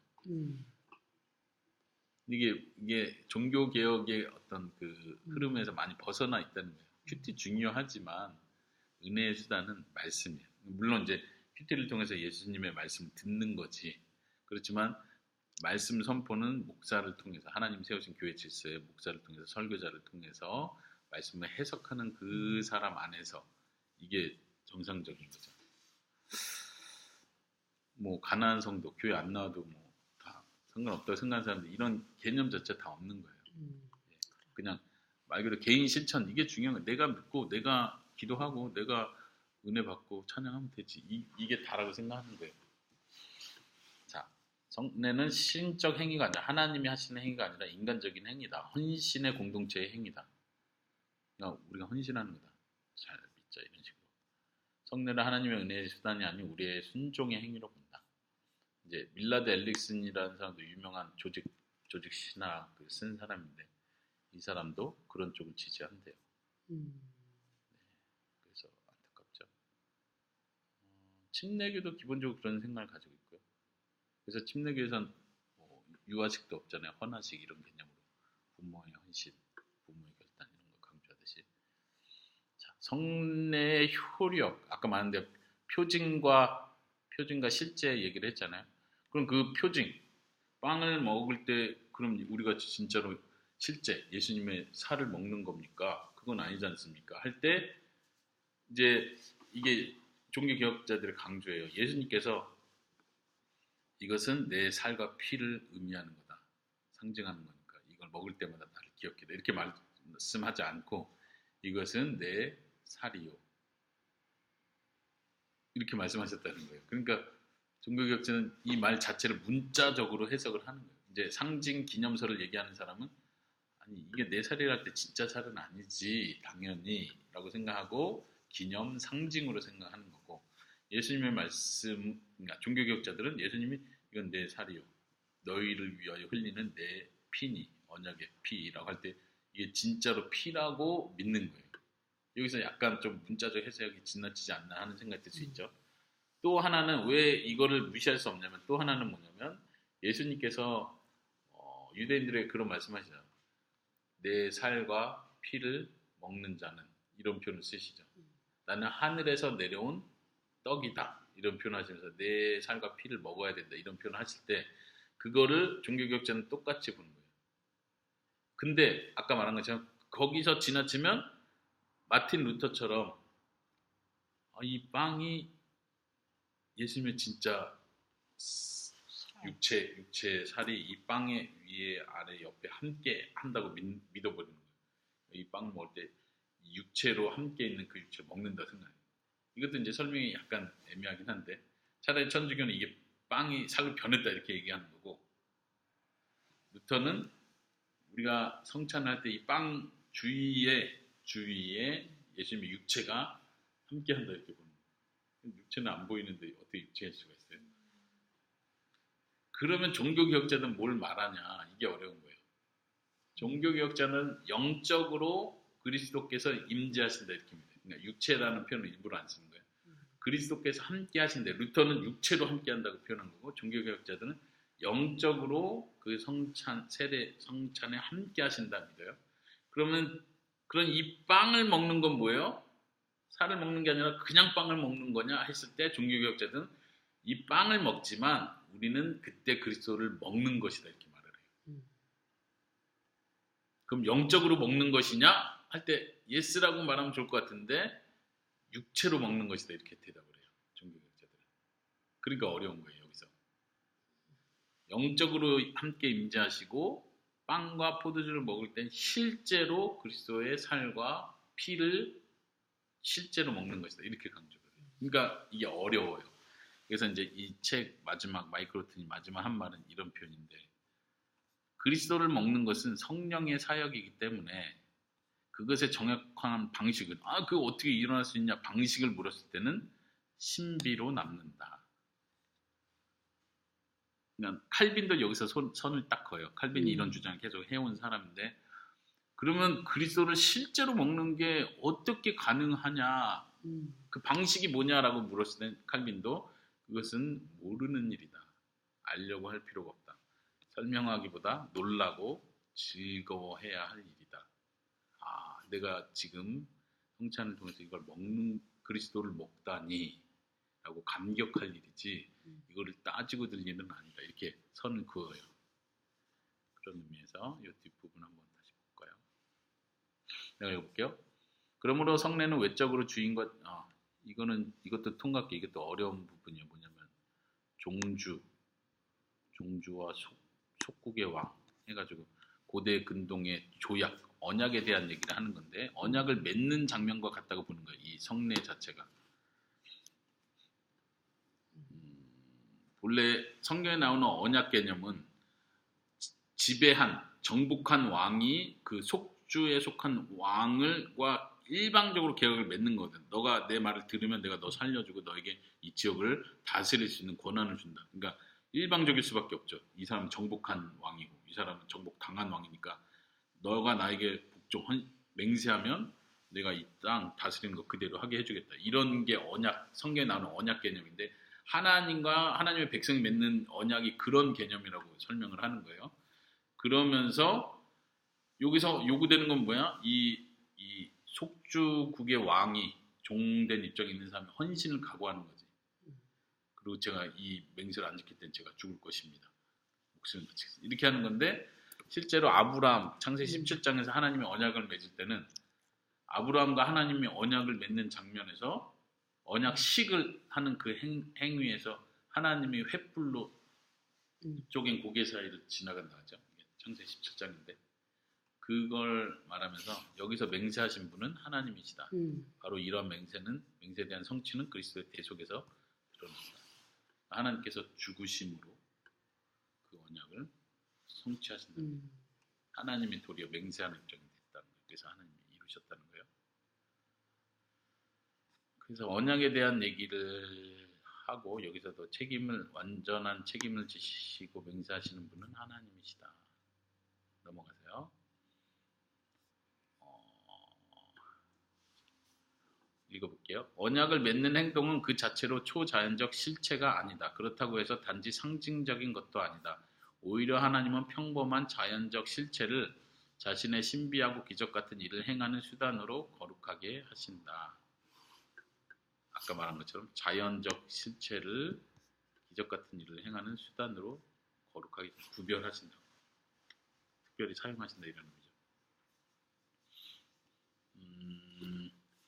이게 종교 개혁의 어떤 그 흐름에서 많이 벗어나 있다는 거예요. 큐티 중요하지만 은혜의 수단은 말씀이에요. 물론 이제 큐티를 통해서 예수님의 말씀을 듣는 거지. 그렇지만 말씀 선포는 목사를 통해서 하나님 세우신 교회 질서의 목사를 통해서 설교자를 통해서 말씀을 해석하는 그 사람 안에서 이게 정상적인 거죠. 뭐 가난한 성도 교회 안 나와도 뭐 다 상관없다고 생각하는 사람들 이런 개념 자체 다 없는 거예요. 그냥 말 그대로 개인 실천 이게 중요한 거예요. 내가 믿고 내가 기도하고 내가 은혜 받고 찬양하면 되지. 이게 다라고 생각하는 거예요. 자, 성례는 신적 행위가 아니라 하나님이 하시는 행위가 아니라 인간적인 행위다. 헌신의 공동체의 행위다. 그러니까 우리가 헌신하는 거다. 잘 믿자 이런 식으로. 성례는 하나님의 은혜의 수단이 아닌 우리의 순종의 행위로 본다. 이제 밀라드 엘릭슨이라는 사람도 유명한 조직 신학을 쓴 사람인데 이 사람도 그런 쪽을 지지한대요. 그래서 안타깝죠. 침례교도 기본적으로 그런 생각을 가지고 있고요. 그래서 침례교에선 뭐 유아식도 없잖아요. 헌화식 이런 개념으로 부모의 헌신, 부모의 결단 이런 걸 강조하죠. 성례의 효력, 아까 말한데 표징과 실제 얘기를 했잖아요. 그럼 그 표징, 빵을 먹을 때 그럼 우리가 진짜로 실제 예수님의 살을 먹는 겁니까? 그건 아니지 않습니까? 할 때 이제 이게 종교개혁자들의 강조예요. 예수님께서 이것은 내 살과 피를 의미하는 거다. 상징하는 거니까 이걸 먹을 때마다 나를 기억해라. 이렇게 말씀하지 않고 이것은 내 살이요. 이렇게 말씀하셨다는 거예요. 그러니까 종교개혁자는 이 말 자체를 문자적으로 해석을 하는 거예요. 이제 상징 기념서를 얘기하는 사람은 아니 이게 내 살이라 할 때 진짜 살은 아니지 당연히 라고 생각하고 기념 상징으로 생각하는 거고 예수님의 말씀 그러니까 종교개혁자들은 예수님이 이건 내 살이요 너희를 위하여 흘리는 내 피니 언약의 피라고 할 때 이게 진짜로 피라고 믿는 거예요. 여기서 약간 좀 문자적 해석이 지나치지 않나 하는 생각이 들 수 있죠. 또 하나는 왜 이거를 무시할 수 없냐면 또 하나는 뭐냐면 예수님께서 유대인들에게 그런 말씀하시잖아요. 내 살과 피를 먹는 자는 이런 표현을 쓰시죠. 나는 하늘에서 내려온 떡이다 이런 표현 하시면서 내 살과 피를 먹어야 된다 이런 표현 하실 때 그거를 종교개혁자는 똑같이 보는 거예요. 근데 아까 말한 것처럼 거기서 지나치면 마틴 루터처럼 이 빵이 예수님의 진짜 육체 살이 이 빵의 위에 아래 옆에 함께 한다고 믿어버리는 거예요. 이 빵 먹을 때 육체로 함께 있는 그 육체를 먹는다 생각해요. 이것도 이제 설명이 약간 애매하긴 한데 차라리 천주교는 이게 빵이 살로 변했다 이렇게 얘기하는 거고 루터는 우리가 성찬할 때 이 빵 주위에 예수님의 육체가 함께 한다 이렇게 보는 거예요. 육체는 안 보이는데 어떻게 육체일 수가 있어요? 그러면 종교개혁자는 뭘 말하냐 이게 어려운 거예요. 종교개혁자는 영적으로 그리스도께서 임재하신다 이렇게 믿어요. 그러니까 육체라는 표현을 일부러 안 쓰는 거예요. 그리스도께서 함께 하신대. 루터는 육체로 함께 한다고 표현한 거고 종교개혁자들은 영적으로 그 성찬에 함께 하신다 믿어요. 그러면 그런 이 빵을 먹는 건 뭐예요? 살을 먹는 게 아니라 그냥 빵을 먹는 거냐 했을 때 종교개혁자들은 이 빵을 먹지만 우리는 그때 그리스도를 먹는 것이다 이렇게 말을 해요. 그럼 영적으로 먹는 것이냐 할 때 예스라고 말하면 좋을 것 같은데 육체로 먹는 것이다 이렇게 대답을 해요. 종교개혁자들은. 그러니까 어려운 거예요. 여기서. 영적으로 함께 임재하시고 빵과 포도주를 먹을 땐 실제로 그리스도의 살과 피를 실제로 먹는 것이다. 이렇게 강조를 해요. 그러니까 이게 어려워요. 그래서 이제 이 책 마지막 마이크로튼이 마지막 한 말은 이런 표현인데 그리스도를 먹는 것은 성령의 사역이기 때문에 그것의 정확한 방식은 그거 어떻게 일어날 수 있냐 방식을 물었을 때는 신비로 남는다. 그러니까 칼빈도 여기서 선을 딱 그어요. 칼빈이 이런 주장을 계속 해온 사람인데 그러면 그리스도를 실제로 먹는 게 어떻게 가능하냐 그 방식이 뭐냐라고 물었을 때 칼빈도 그것은 모르는 일이다. 알려고 할 필요가 없다. 설명하기보다 놀라고 즐거워해야 할 일이다. 내가 지금 성찬을 통해서 이걸 먹는 그리스도를 먹다니 라고 감격할 일이지 이거를 따지고 들 일은 아니다. 이렇게 선을 그어요. 그런 의미에서 이 뒷부분 한번 다시 볼까요? 내가 읽어볼게요. 그러므로 성례는 외적으로 주인과 이것도 통각계 이것도 어려운 부분이에요. 뭐냐면 종주와 속국의 왕 해가지고 고대 근동의 조약 언약에 대한 얘기를 하는 건데 언약을 맺는 장면과 같다고 보는 거예요. 이 성례 자체가. 본래 성경에 나오는 언약 개념은 지배한 정복한 왕이 그 속주에 속한 왕을과 일방적으로 계약을 맺는 거거든. 너가 내 말을 들으면 내가 너 살려주고 너에게 이 지역을 다스릴 수 있는 권한을 준다. 그러니까 일방적일 수밖에 없죠. 이 사람은 정복한 왕이고 이 사람은 정복당한 왕이니까 너가 나에게 맹세하면 내가 이 땅 다스리는 거 그대로 하게 해주겠다. 이런 게 언약, 성경에 나오는 언약 개념인데 하나님과 하나님의 백성이 맺는 언약이 그런 개념이라고 설명을 하는 거예요. 그러면서 여기서 요구되는 건 뭐야? 이 속주국의 왕이 종된 입장에 있는 사람이 헌신을 각오하는 거지. 그리고 제가 이 맹세를 안 지킬 때는 제가 죽을 것입니다. 목숨을 바치겠습니다. 이렇게 하는 건데 실제로 아브라함 창세기 17장에서 하나님의 언약을 맺을 때는 아브라함과 하나님이 언약을 맺는 장면에서 언약식을 하는 그 행위에서 하나님이 횃불로 쪼갠 고개 사이를 지나간다 하죠. 창세기 17장인데 그걸 말하면서 여기서 맹세하신 분은 하나님이시다. 바로 이러한 맹세에 대한 성취는 그리스도의 대속에서 드러난다. 하나님께서 죽으심으로 그 언약을 성취하신다. 하나님이 도리어 맹세하는 입장이 됐다는 거예요. 그래서 하나님이 이루셨다는 거예요. 그래서 언약에 대한 얘기를 하고 여기서도 완전한 책임을 지시고 맹세하시는 분은 하나님이시다. 넘어가세요. 읽어볼게요. 언약을 맺는 행동은 그 자체로 초자연적 실체가 아니다. 그렇다고 해서 단지 상징적인 것도 아니다. 오히려 하나님은 평범한 자연적 실체를 자신의 신비하고 기적 같은 일을 행하는 수단으로 거룩하게 하신다. 아까 말한 것처럼 자연적 실체를 기적 같은 일을 행하는 수단으로 거룩하게 구별하신다. 특별히 사용하신다 이런 의미죠.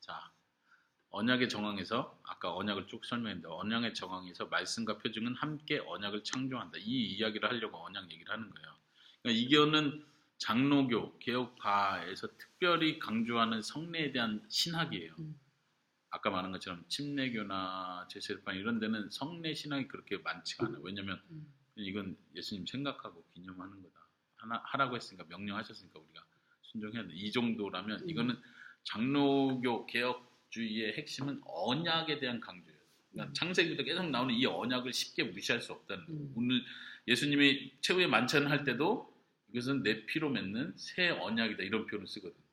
자, 언약의 정황에서 아까 언약을 쭉 설명했는데 언약의 정황에서 말씀과 표징은 함께 언약을 창조한다. 이 이야기를 하려고 언약 얘기를 하는 거예요. 그러니까 이거는 장로교, 개혁파에서 특별히 강조하는 성례에 대한 신학이에요. 아까 말한 것처럼 침례교나 제세례파 이런 데는 성례 신학이 그렇게 많지가 않아요. 왜냐하면 이건 예수님 생각하고 기념하는 거다. 하라고 했으니까 명령하셨으니까 우리가 순종해야 돼. 이 정도라면 이거는 장로교 개혁주의의 핵심은 언약에 대한 강조예요. 그러니까 창세기부터 계속 나오는 이 언약을 쉽게 무시할 수 없다는 거예요. 오늘 예수님이 최후의 만찬을 할 때도 이것은 내 피로 맺는 새 언약이다 이런 표현을 쓰거든요.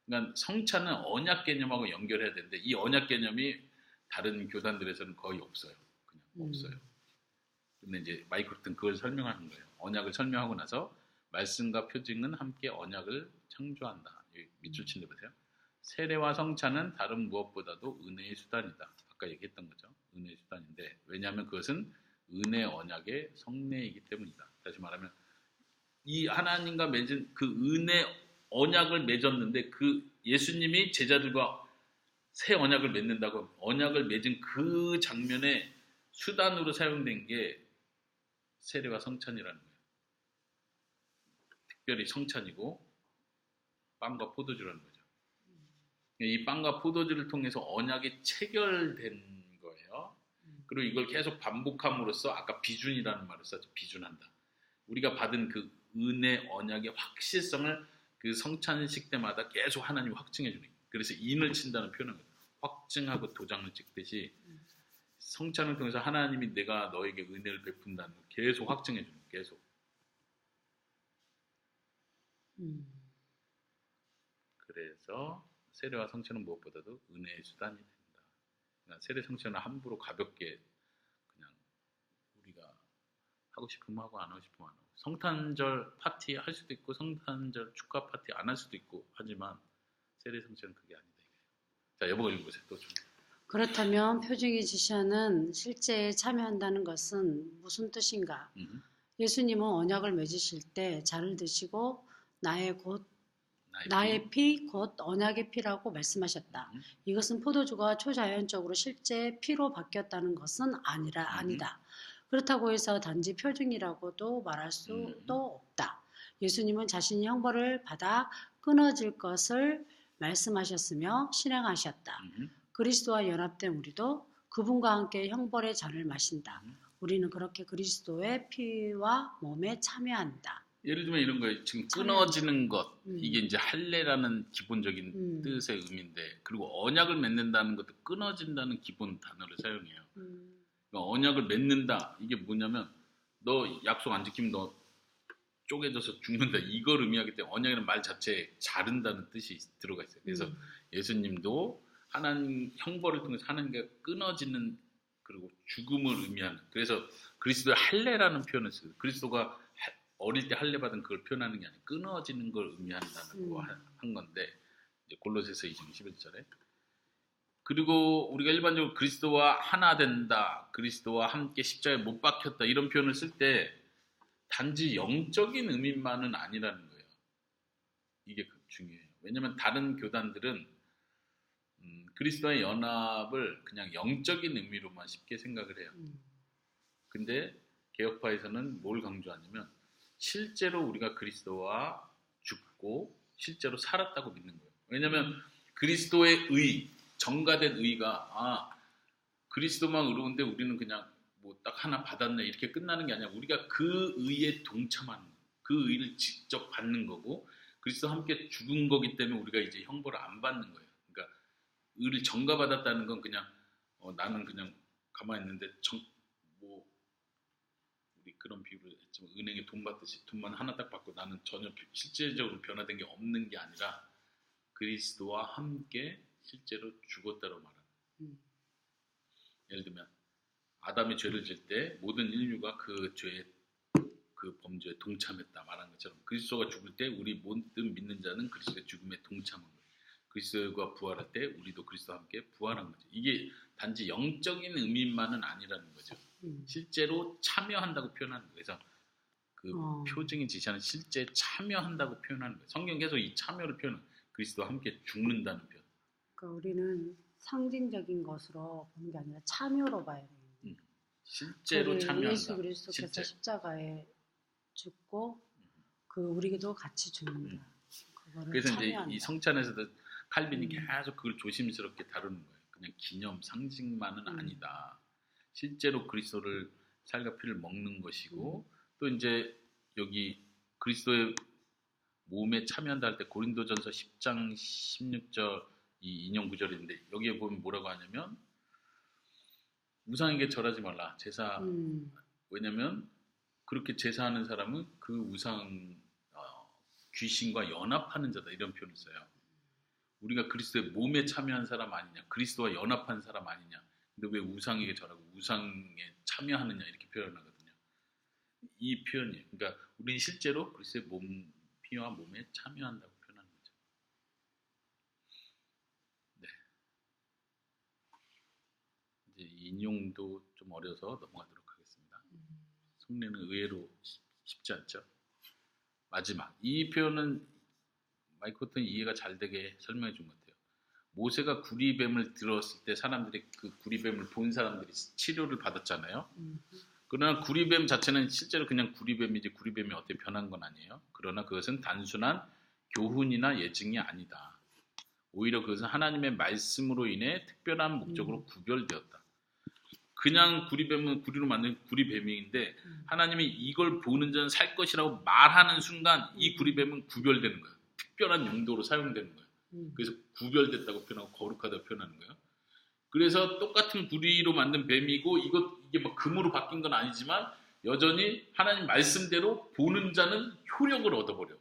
그러니까 성찬은 언약 개념하고 연결해야 되는데 이 언약 개념이 다른 교단들에서는 거의 없어요. 그냥 없어요. 근데 이제 마이크로튼 그걸 설명하는 거예요. 언약을 설명하고 나서 말씀과 표징은 함께 언약을 창조한다. 밑줄 친 데 보세요. 세례와 성찬은 다른 무엇보다도 은혜의 수단이다. 아까 얘기했던 거죠. 은혜의 수단인데 왜냐하면 그것은 은혜 언약의 성례이기 때문이다. 다시 말하면 이 하나님과 맺은 그 은혜 언약을 맺었는데 그 예수님이 제자들과 새 언약을 맺는다고 언약을 맺은 그 장면에 수단으로 사용된 게 세례와 성찬이라는 거예요. 특별히 성찬이고 빵과 포도주라는 거죠. 이 빵과 포도주를 통해서 언약이 체결된 거예요. 그리고 이걸 계속 반복함으로써 아까 비준이라는 말을 썼죠. 비준한다. 우리가 받은 그 은혜 언약의 확실성을 그 성찬식 때마다 계속 하나님이 확증해 주는 거예요. 그래서 인을 친다는 표현을 거예요. 확증하고 도장을 찍듯이 성찬을 통해서 하나님이 내가 너에게 은혜를 베푼다는 걸 계속 확증해 주는 거예요. 계속. 그래서 세례와 성찬은 무엇보다도 은혜의 수단이 된다. 그러니까 세례 성찬은 함부로 가볍게 그냥 우리가 하고 싶으면 하고 안 하고 싶으면 안 하고 성탄절 파티 할 수도 있고 성탄절 축하 파티 안 할 수도 있고 하지만 세례 성찬은 그게 아니다 이거예요. 자, 여보가 읽어보세요. 또 좀. 그렇다면 표징이 지시하는 실제에 참여한다는 것은 무슨 뜻인가? 예수님은 언약을 맺으실 때 잔을 드시고 나의 피 곧 언약의 피라고 말씀하셨다. 이것은 포도주가 초자연적으로 실제 피로 바뀌었다는 것은 아니다. 그렇다고 해서 단지 표징이라고도 말할 수도 없다. 예수님은 자신이 형벌을 받아 끊어질 것을 말씀하셨으며 실행하셨다. 그리스도와 연합된 우리도 그분과 함께 형벌의 잔을 마신다. 우리는 그렇게 그리스도의 피와 몸에 참여한다. 예를 들면 이런 거예요. 지금 끊어지는 것 이게 이제 할례라는 기본적인 뜻의 의미인데 그리고 언약을 맺는다는 것도 끊어진다는 기본 단어를 사용해요. 그러니까 언약을 맺는다 이게 뭐냐면 너 약속 안 지키면 너 쪼개져서 죽는다 이걸 의미하기 때문에 언약이라는 말 자체에 자른다는 뜻이 들어가 있어요. 그래서 예수님도 하나님 형벌을 통해서 하나님과 끊어지는 그리고 죽음을 의미하는 그래서 그리스도의 할례라는 표현을 써요. 그리스도가 어릴 때 할례 받은 그걸 표현하는 게 아니라 끊어지는 걸 의미한다는 거 한 건데 이제 골로새서 2장 11절에. 그리고 우리가 일반적으로 그리스도와 하나 된다, 그리스도와 함께 십자가에 못 박혔다 이런 표현을 쓸 때 단지 영적인 의미만은 아니라는 거예요. 이게 중요해요. 왜냐하면 다른 교단들은 그리스도와의 연합을 그냥 영적인 의미로만 쉽게 생각을 해요. 근데 개혁파에서는 뭘 강조하냐면 실제로 우리가 그리스도와 죽고 실제로 살았다고 믿는 거예요. 왜냐하면 그리스도의 의, 정가된 의가 그리스도만 의로운데 우리는 그냥 뭐 딱 하나 받았네 이렇게 끝나는 게 아니라 우리가 그 의에 동참하는 거예요. 그 의를 직접 받는 거고 그리스도와 함께 죽은 거기 때문에 우리가 이제 형벌을 안 받는 거예요. 그러니까 의를 전가받았다는 건 그냥 나는 그냥 가만히 있는데 뭐 우리 그런 비유를 했지만 은행에 돈 받듯이 돈만 하나 딱 받고 나는 전혀 실질적으로 변화된 게 없는 게 아니라 그리스도와 함께 실제로 죽었다고 말하는. 예를 들면 아담이 죄를 질 때 모든 인류가 그 죄에 그 범죄에 동참했다 말한 것처럼 그리스도가 죽을 때 우리 모든 믿는 자는 그리스도의 죽음에 동참한 거예요. 그리스도가 부활할 때 우리도 그리스도와 함께 부활한 거죠. 이게 단지 영적인 의미만은 아니라는 거죠. 실제로 참여한다고 표현하는 거예요. 그래서 그 표징이 지시하는 실제 참여한다고 표현하는 거예요. 성경 계속 이 참여를 표현해요. 그리스도와 함께 죽는다는 표현. 그러니까 우리는 상징적인 것으로 보는 게 아니라 참여로 봐야 돼요. 실제로 참여한다. 예수 그리스도께서 십자가에 죽고 우리도 같이 죽는다. 그래서 참여한다. 이제 이 성찬에서도 칼빈이 계속 그걸 조심스럽게 다루는 거예요. 그냥 기념, 상징만은 아니다. 실제로 그리스도를 살과 피를 먹는 것이고 또 이제 여기 그리스도의 몸에 참여한다 할 때 고린도전서 10장 16절 이 인용 구절인데 여기에 보면 뭐라고 하냐면 우상에게 절하지 말라. 제사 왜냐면 그렇게 제사하는 사람은 그 우상 귀신과 연합하는 자다 이런 표현을 써요. 우리가 그리스도의 몸에 참여한 사람 아니냐, 그리스도와 연합한 사람 아니냐. 근데 왜 우상에게 절하고 우상에 참여하느냐 이렇게 표현하거든요. 이 표현이에요. 그러니까 우리는 실제로 그리스도의 피와 몸에 참여한다고 표현하는 거죠. 네. 이제 인용도 좀 어려서 넘어가도록 하겠습니다. 성례는 의외로 쉽지 않죠. 마지막 이 표현은 마이크 호튼이 이해가 잘 되게 설명해 준 것 같아요. 모세가 구리뱀을 들었을 때 사람들이 그 구리뱀을 본 사람들이 치료를 받았잖아요. 그러나 구리뱀 자체는 실제로 그냥 구리뱀이지 구리뱀이 어떻게 변한 건 아니에요. 그러나 그것은 단순한 교훈이나 예증이 아니다. 오히려 그것은 하나님의 말씀으로 인해 특별한 목적으로 구별되었다. 그냥 구리뱀은 구리로 만든 구리뱀인데 하나님이 이걸 보는 자는 살 것이라고 말하는 순간 이 구리뱀은 구별되는 거예요. 특별한 용도로 사용되는 거예요. 그래서 구별됐다고 표현하고 거룩하다고 표현하는 거예요. 그래서 똑같은 구리로 만든 뱀이고 이게 막 금으로 바뀐 건 아니지만 여전히 하나님 말씀대로 보는 자는 효력을 얻어버려.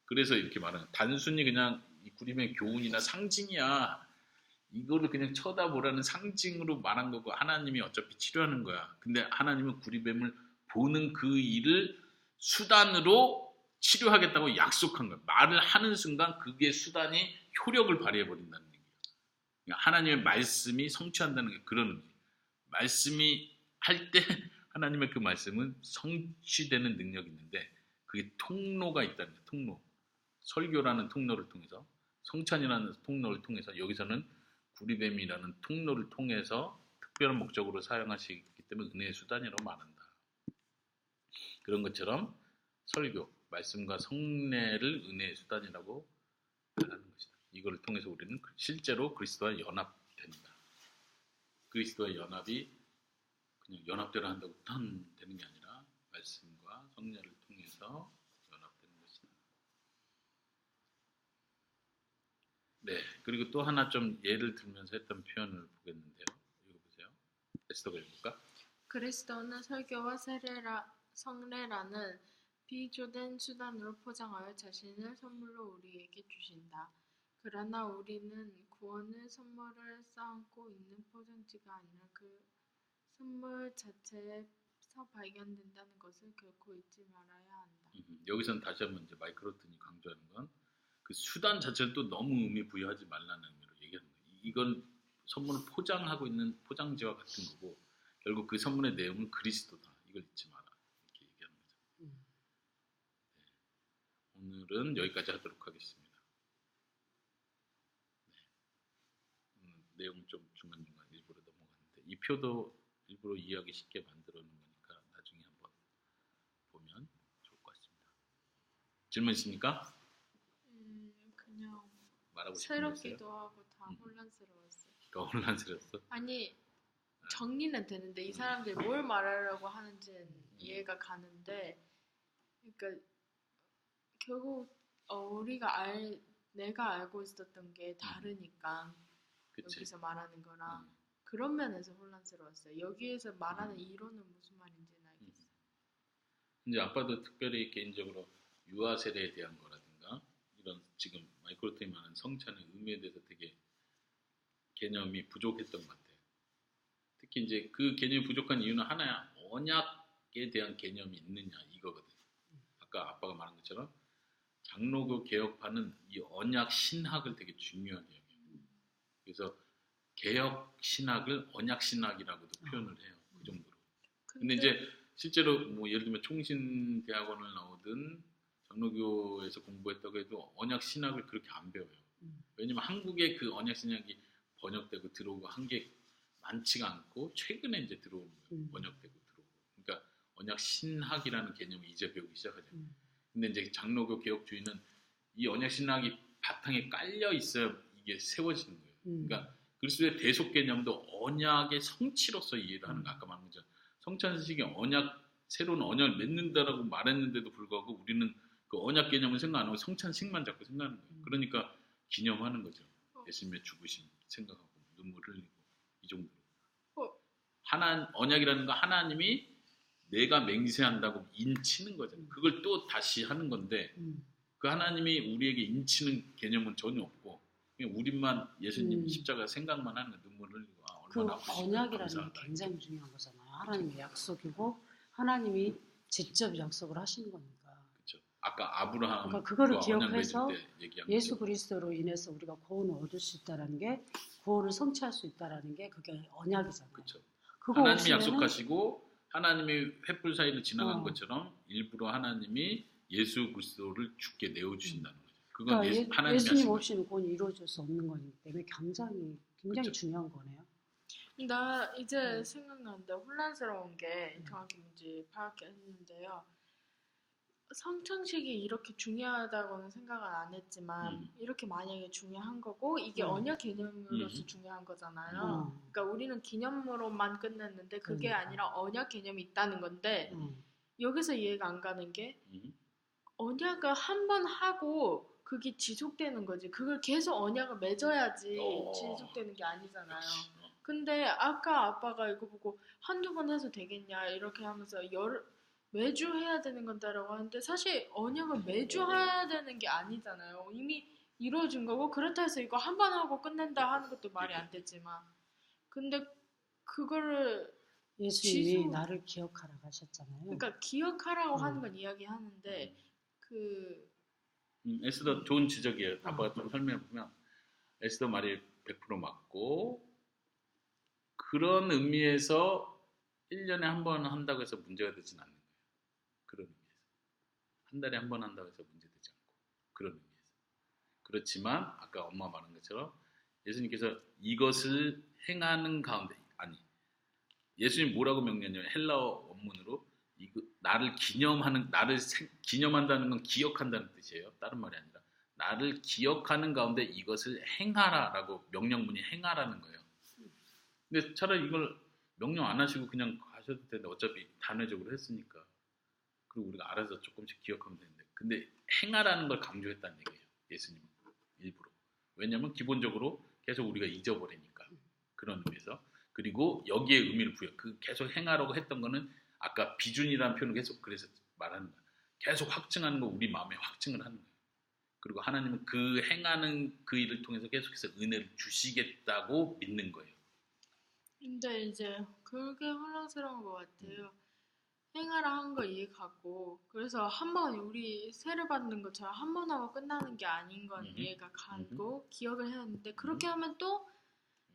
그래서 이렇게 말하는 단순히 그냥 이 구리뱀의 교훈이나 상징이야. 이거를 그냥 쳐다보라는 상징으로 말한 거고 하나님이 어차피 치료하는 거야. 근데 하나님은 구리뱀을 보는 그 일을 수단으로 치료하겠다고 약속한 거야. 말을 하는 순간 그게 수단이 효력을 발휘해버린다는 얘기예요. 그러니까 하나님의 말씀이 성취한다는 게 그런 의미예요. 말씀이 할 때 하나님의 그 말씀은 성취되는 능력이 있는데 그게 통로가 있다는 거예요. 통로. 설교라는 통로를 통해서 성찬이라는 통로를 통해서 여기서는 구리뱀이라는 통로를 통해서 특별한 목적으로 사용하시기 때문에 은혜의 수단이라고 말한다. 그런 것처럼 설교, 말씀과 성례를 은혜의 수단이라고 말하는 것이다. 이걸 통해서 우리는 실제로 그리스도와 연합된다. 그리스도와 연합이 그냥 연합대로 한다고 되는 게 아니라 말씀과 성례를 통해서 연합되는 것이다. 네, 그리고 또 하나 좀 예를 들면서 했던 표현을 보겠는데요. 이거 보세요. 에스더가 읽을까? 그리스도는 설교와 성례라는 비교된 수단으로 포장하여 자신을 선물로 우리에게 주신다. 그러나 우리는 구원의 선물을 쌓고 있는 포장지가 아니라 그 선물 자체에서 발견된다는 것을 결코 잊지 말아야 한다. 여기서는 다시 한번 이제 마이클 호튼이 강조하는 건 그 수단 자체를 또 너무 의미 부여하지 말라는 의미로 얘기하는 거예요. 이건 선물을 포장하고 있는 포장지와 같은 거고 결국 그 선물의 내용은 그리스도다. 이걸 잊지 마라. 이렇게 얘기하는 거죠. 오늘은 여기까지 하도록 하겠습니다. 내용 좀 중간중간 일부러 넘어갔는데 이 표도 일부러 이해하기 쉽게 만들어 놓은 거니까 나중에 한번 보면 좋을 것 같습니다. 질문 있습니까? 그냥 말하고 싶은 거 있어요? 새롭기도 하고 다 혼란스러웠어요. 더 혼란스러웠어? 아니 정리는 되는데 이 사람들이 뭘 말하려고 하는지는 이해가 가는데 그러니까 결국 내가 알고 있었던 게 다르니까 그치? 여기서 말하는 거랑 그런 면에서 혼란스러웠어요. 여기에서 말하는 이론은 무슨 말인지는 알겠어요. 이제 아빠도 특별히 개인적으로 유아 세례에 대한 거라든가 이런 지금 마이크로트이 말하는 성찬의 의미에 대해서 되게 개념이 부족했던 것 같아요. 특히 이제 그 개념이 부족한 이유는 하나야. 언약에 대한 개념이 있느냐 이거거든. 아까 아빠가 말한 것처럼 장로교 개혁파는 이 언약 신학을 되게 중요하게 여겨요. 그래서 개혁 신학을 언약 신학이라고도 표현을 해요. 그 정도로. 근데 이제 실제로 뭐 예를 들면 총신대학원을 나오든 장로교에서 공부했다고 해도 언약 신학을 그렇게 안 배워요. 왜냐면 한국에 그 언약 신학이 번역되고 들어오고 한 게 많지가 않고 최근에 이제 들어오는 거예요. 번역되고 들어오고. 그러니까 언약 신학이라는 개념을 이제 배우기 시작하죠. 근데 이제 장로교 개혁주의는 이 언약 신학이 바탕에 깔려 있어야 이게 세워지는 거예요. 그러니까 그리스도의 대속 개념도 언약의 성취로서 이해를 하는 거. 아까 말한 거죠. 성찬식이 새로운 언약을 맺는다라고 말했는데도 불구하고 우리는 그 언약 개념을 생각 안 하고 성찬식만 자꾸 생각하는 거예요. 그러니까 기념하는 거죠. 예수님의 죽으심 생각하고 눈물 흘리고 이 정도로. 언약이라는 거 하나님이 내가 맹세한다고 인치는 거잖아요. 그걸 또 다시 하는 건데 그 하나님이 우리에게 인치는 개념은 전혀 없고 그냥 우리만 예수님 십자가 생각만 하는 눈물 흘리고 얼마나 그 언약이라는 게 굉장히 중요한 거잖아요. 하나님의 약속이고 하나님이 직접 약속을 하시는 거니까. 그렇죠. 아까 아브라함 그러니까 그거를 기억해서 예수 거죠. 그리스도로 인해서 우리가 구원을 얻을 수 있다라는 게 구원을 성취할 수 있다라는 게 그게 언약이잖아요. 그렇죠. 그거 하나님이 약속하시고 하나님이 횃불 사이를 지나간 것처럼 일부러 하나님이 예수 그리스도를 죽게 내어주신다는 거죠. 그건 그러니까 예수님 없이는 구원이 이루어질 수 없는 거기 때문에 굉장히 그렇죠. 중요한 거네요. 나 이제 생각나는데 혼란스러운 게 정확히 뭔지 파악했는데요. 성찬식이 이렇게 중요하다고는 생각을 안 했지만 이렇게 만약에 중요한 거고 이게 언약 개념으로서 중요한 거잖아요. 그러니까 우리는 기념으로만 끝냈는데 그게 아니라 언약 개념이 있다는 건데 여기서 이해가 안 가는 게 언약을 한 번 하고 그게 지속되는 거지. 그걸 계속 언약을 맺어야지 지속되는 게 아니잖아요. 근데 아까 아빠가 이거 보고 한두 번 해서 되겠냐 이렇게 하면서 매주 해야 되는 건다라고 하는데 사실 언약을 매주 해야 되는 게 아니잖아요. 이미 이루어진 거고 그렇다 해서 이거 한 번 하고 끝낸다 하는 것도 말이 안 되지만 근데 그거를 예수님이 나를 기억하라고 하셨잖아요. 그러니까 기억하라고 하는 건 이야기하는데 에스더 좋은 지적이에요. 아빠가 좀 설명해보면 에스더 말이 100% 맞고 그런 의미에서 1년에 한 번 한다고 해서 문제가 되진 않는 거예요. 그런 의미에서. 한 달에 한 번 한다고 해서 문제되지 않고 그런 의미에서. 그렇지만 아까 엄마 말한 것처럼 예수님께서 이것을 행하는 가운데 예수님 뭐라고 명령해요? 헬라어 원문으로 나를 기념한다는 건 기억한다는 뜻이에요. 다른 말이 아니라 나를 기억하는 가운데 이것을 행하라라고 명령문이 행하라는 거예요. 근데 차라리 이걸 명령 안 하시고 그냥 가셔도 되는데 어차피 단회적으로 했으니까 그리고 우리가 알아서 조금씩 기억하면 되는데 근데 행하라는 걸 강조했다는 얘기예요. 예수님은 일부러. 왜냐하면 기본적으로 계속 우리가 잊어버리니까 그런 의미에서 그리고 여기에 의미를 부여 계속 행하라고 했던 거는 아까 비준이라는 표현을 계속 그래서 말하는 거야. 계속 확증하는 거 우리 마음에 확증을 하는 거예요. 그리고 하나님은 그 행하는 그 일을 통해서 계속해서 은혜를 주시겠다고 믿는 거예요. 근데 이제 그게 혼란스러운 것 같아요. 행하라 한 거 이해가고 그래서 한 번 우리 세례 받는 것처럼 한 번 하고 끝나는 게 아닌 건 이해가 가고 기억을 했는데 그렇게 하면 또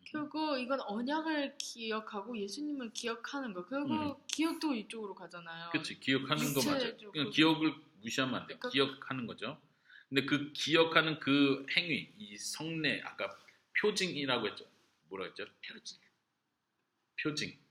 결국 이건 언약을 기억하고 예수님을 기억하는 거 결국 기억도 이쪽으로 가잖아요. 그치, 기억하는 거 맞아. 육체적으로. 그냥 기억을 무시하면 안 돼. 그러니까 기억하는 거죠. 근데 그 기억하는 그 행위, 이 성례, 아까 표징이라고 했죠. 뭐라 했죠?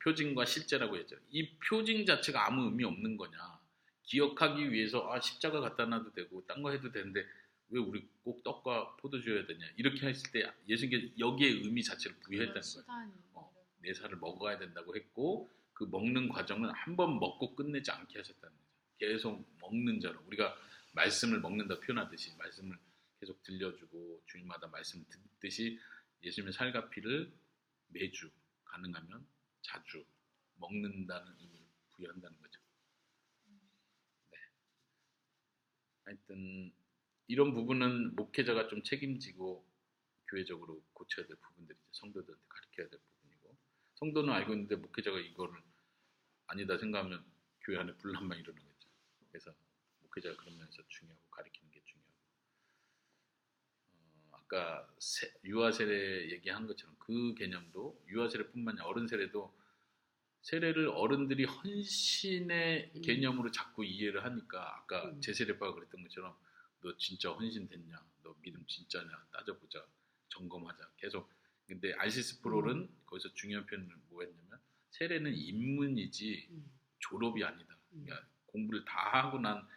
표징과 실제라고 했죠. 이 표징 자체가 아무 의미 없는 거냐. 기억하기 위해서 십자가 갖다 놔도 되고 딴 거 해도 되는데 왜 우리 꼭 떡과 포도 줘야 되냐. 이렇게 했을 때 예수님께서 여기에 의미 자체를 부여했다는 거예요. 내 살을 먹어야 된다고 했고 그 먹는 과정은 한 번 먹고 끝내지 않게 하셨다는 거죠. 계속 먹는 자로 우리가 말씀을 먹는다 표현하듯이 말씀을 계속 들려주고 주일마다 말씀을 듣듯이 예수님의 살과 피를 매주 가능하면 자주 먹는다는 의미를 부여한다는 거죠. 네. 하여튼 이런 부분은 목회자가 좀 책임지고 교회적으로 고쳐야 될 부분들이죠. 성도들한테 가르쳐야 될 부분이고 성도는 알고 있는데 목회자가 이거를 아니다 생각하면 교회 안에 분란만 일어나겠죠. 그래서 목회자가 그런 면에서 중요하고 가르치는 게 중요하고 아까 유아 세례 얘기한 것처럼 그 개념도 유아 세례뿐만 아니라 어른 세례도 세례를 어른들이 헌신의 개념으로 자꾸 이해를 하니까 아까 제세례파가 그랬던 것처럼 너 진짜 헌신됐냐? 너 믿음 진짜냐? 따져보자. 점검하자. 계속. 근데 알시스 프롤은 거기서 중요한 표현을 뭐 했냐면 세례는 입문이지 졸업이 아니다. 그러니까 공부를 다 하고 난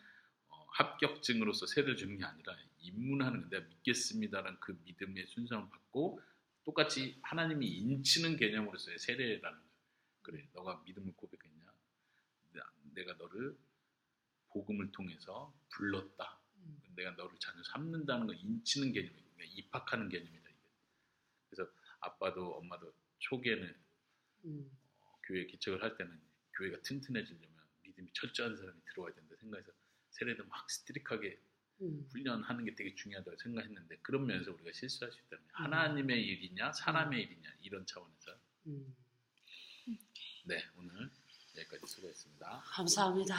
합격증으로서 세례를 주는 게 아니라 입문하는 건데 믿겠습니다라는 그 믿음의 순서를 받고 똑같이 하나님이 인치는 개념으로서의 세례라는 거예요. 그래, 너가 믿음을 고백했냐? 내가 너를 복음을 통해서 불렀다. 내가 너를 자녀 삼는다는 걸 인치는 개념이에요. 그러니까 입학하는 개념이다. 이게. 그래서 아빠도 엄마도 초기에는 교회 개척을 할 때는 교회가 튼튼해지려면 믿음이 철저한 사람이 들어와야 된다 생각해서 세례도 막 스트릭하게 훈련하는 게 되게 중요하다고 생각했는데 그런 면에서 우리가 실수할 수 있다면 하나님의 일이냐 사람의 일이냐 이런 차원에서 네 오늘 여기까지 수고했습니다. 감사합니다.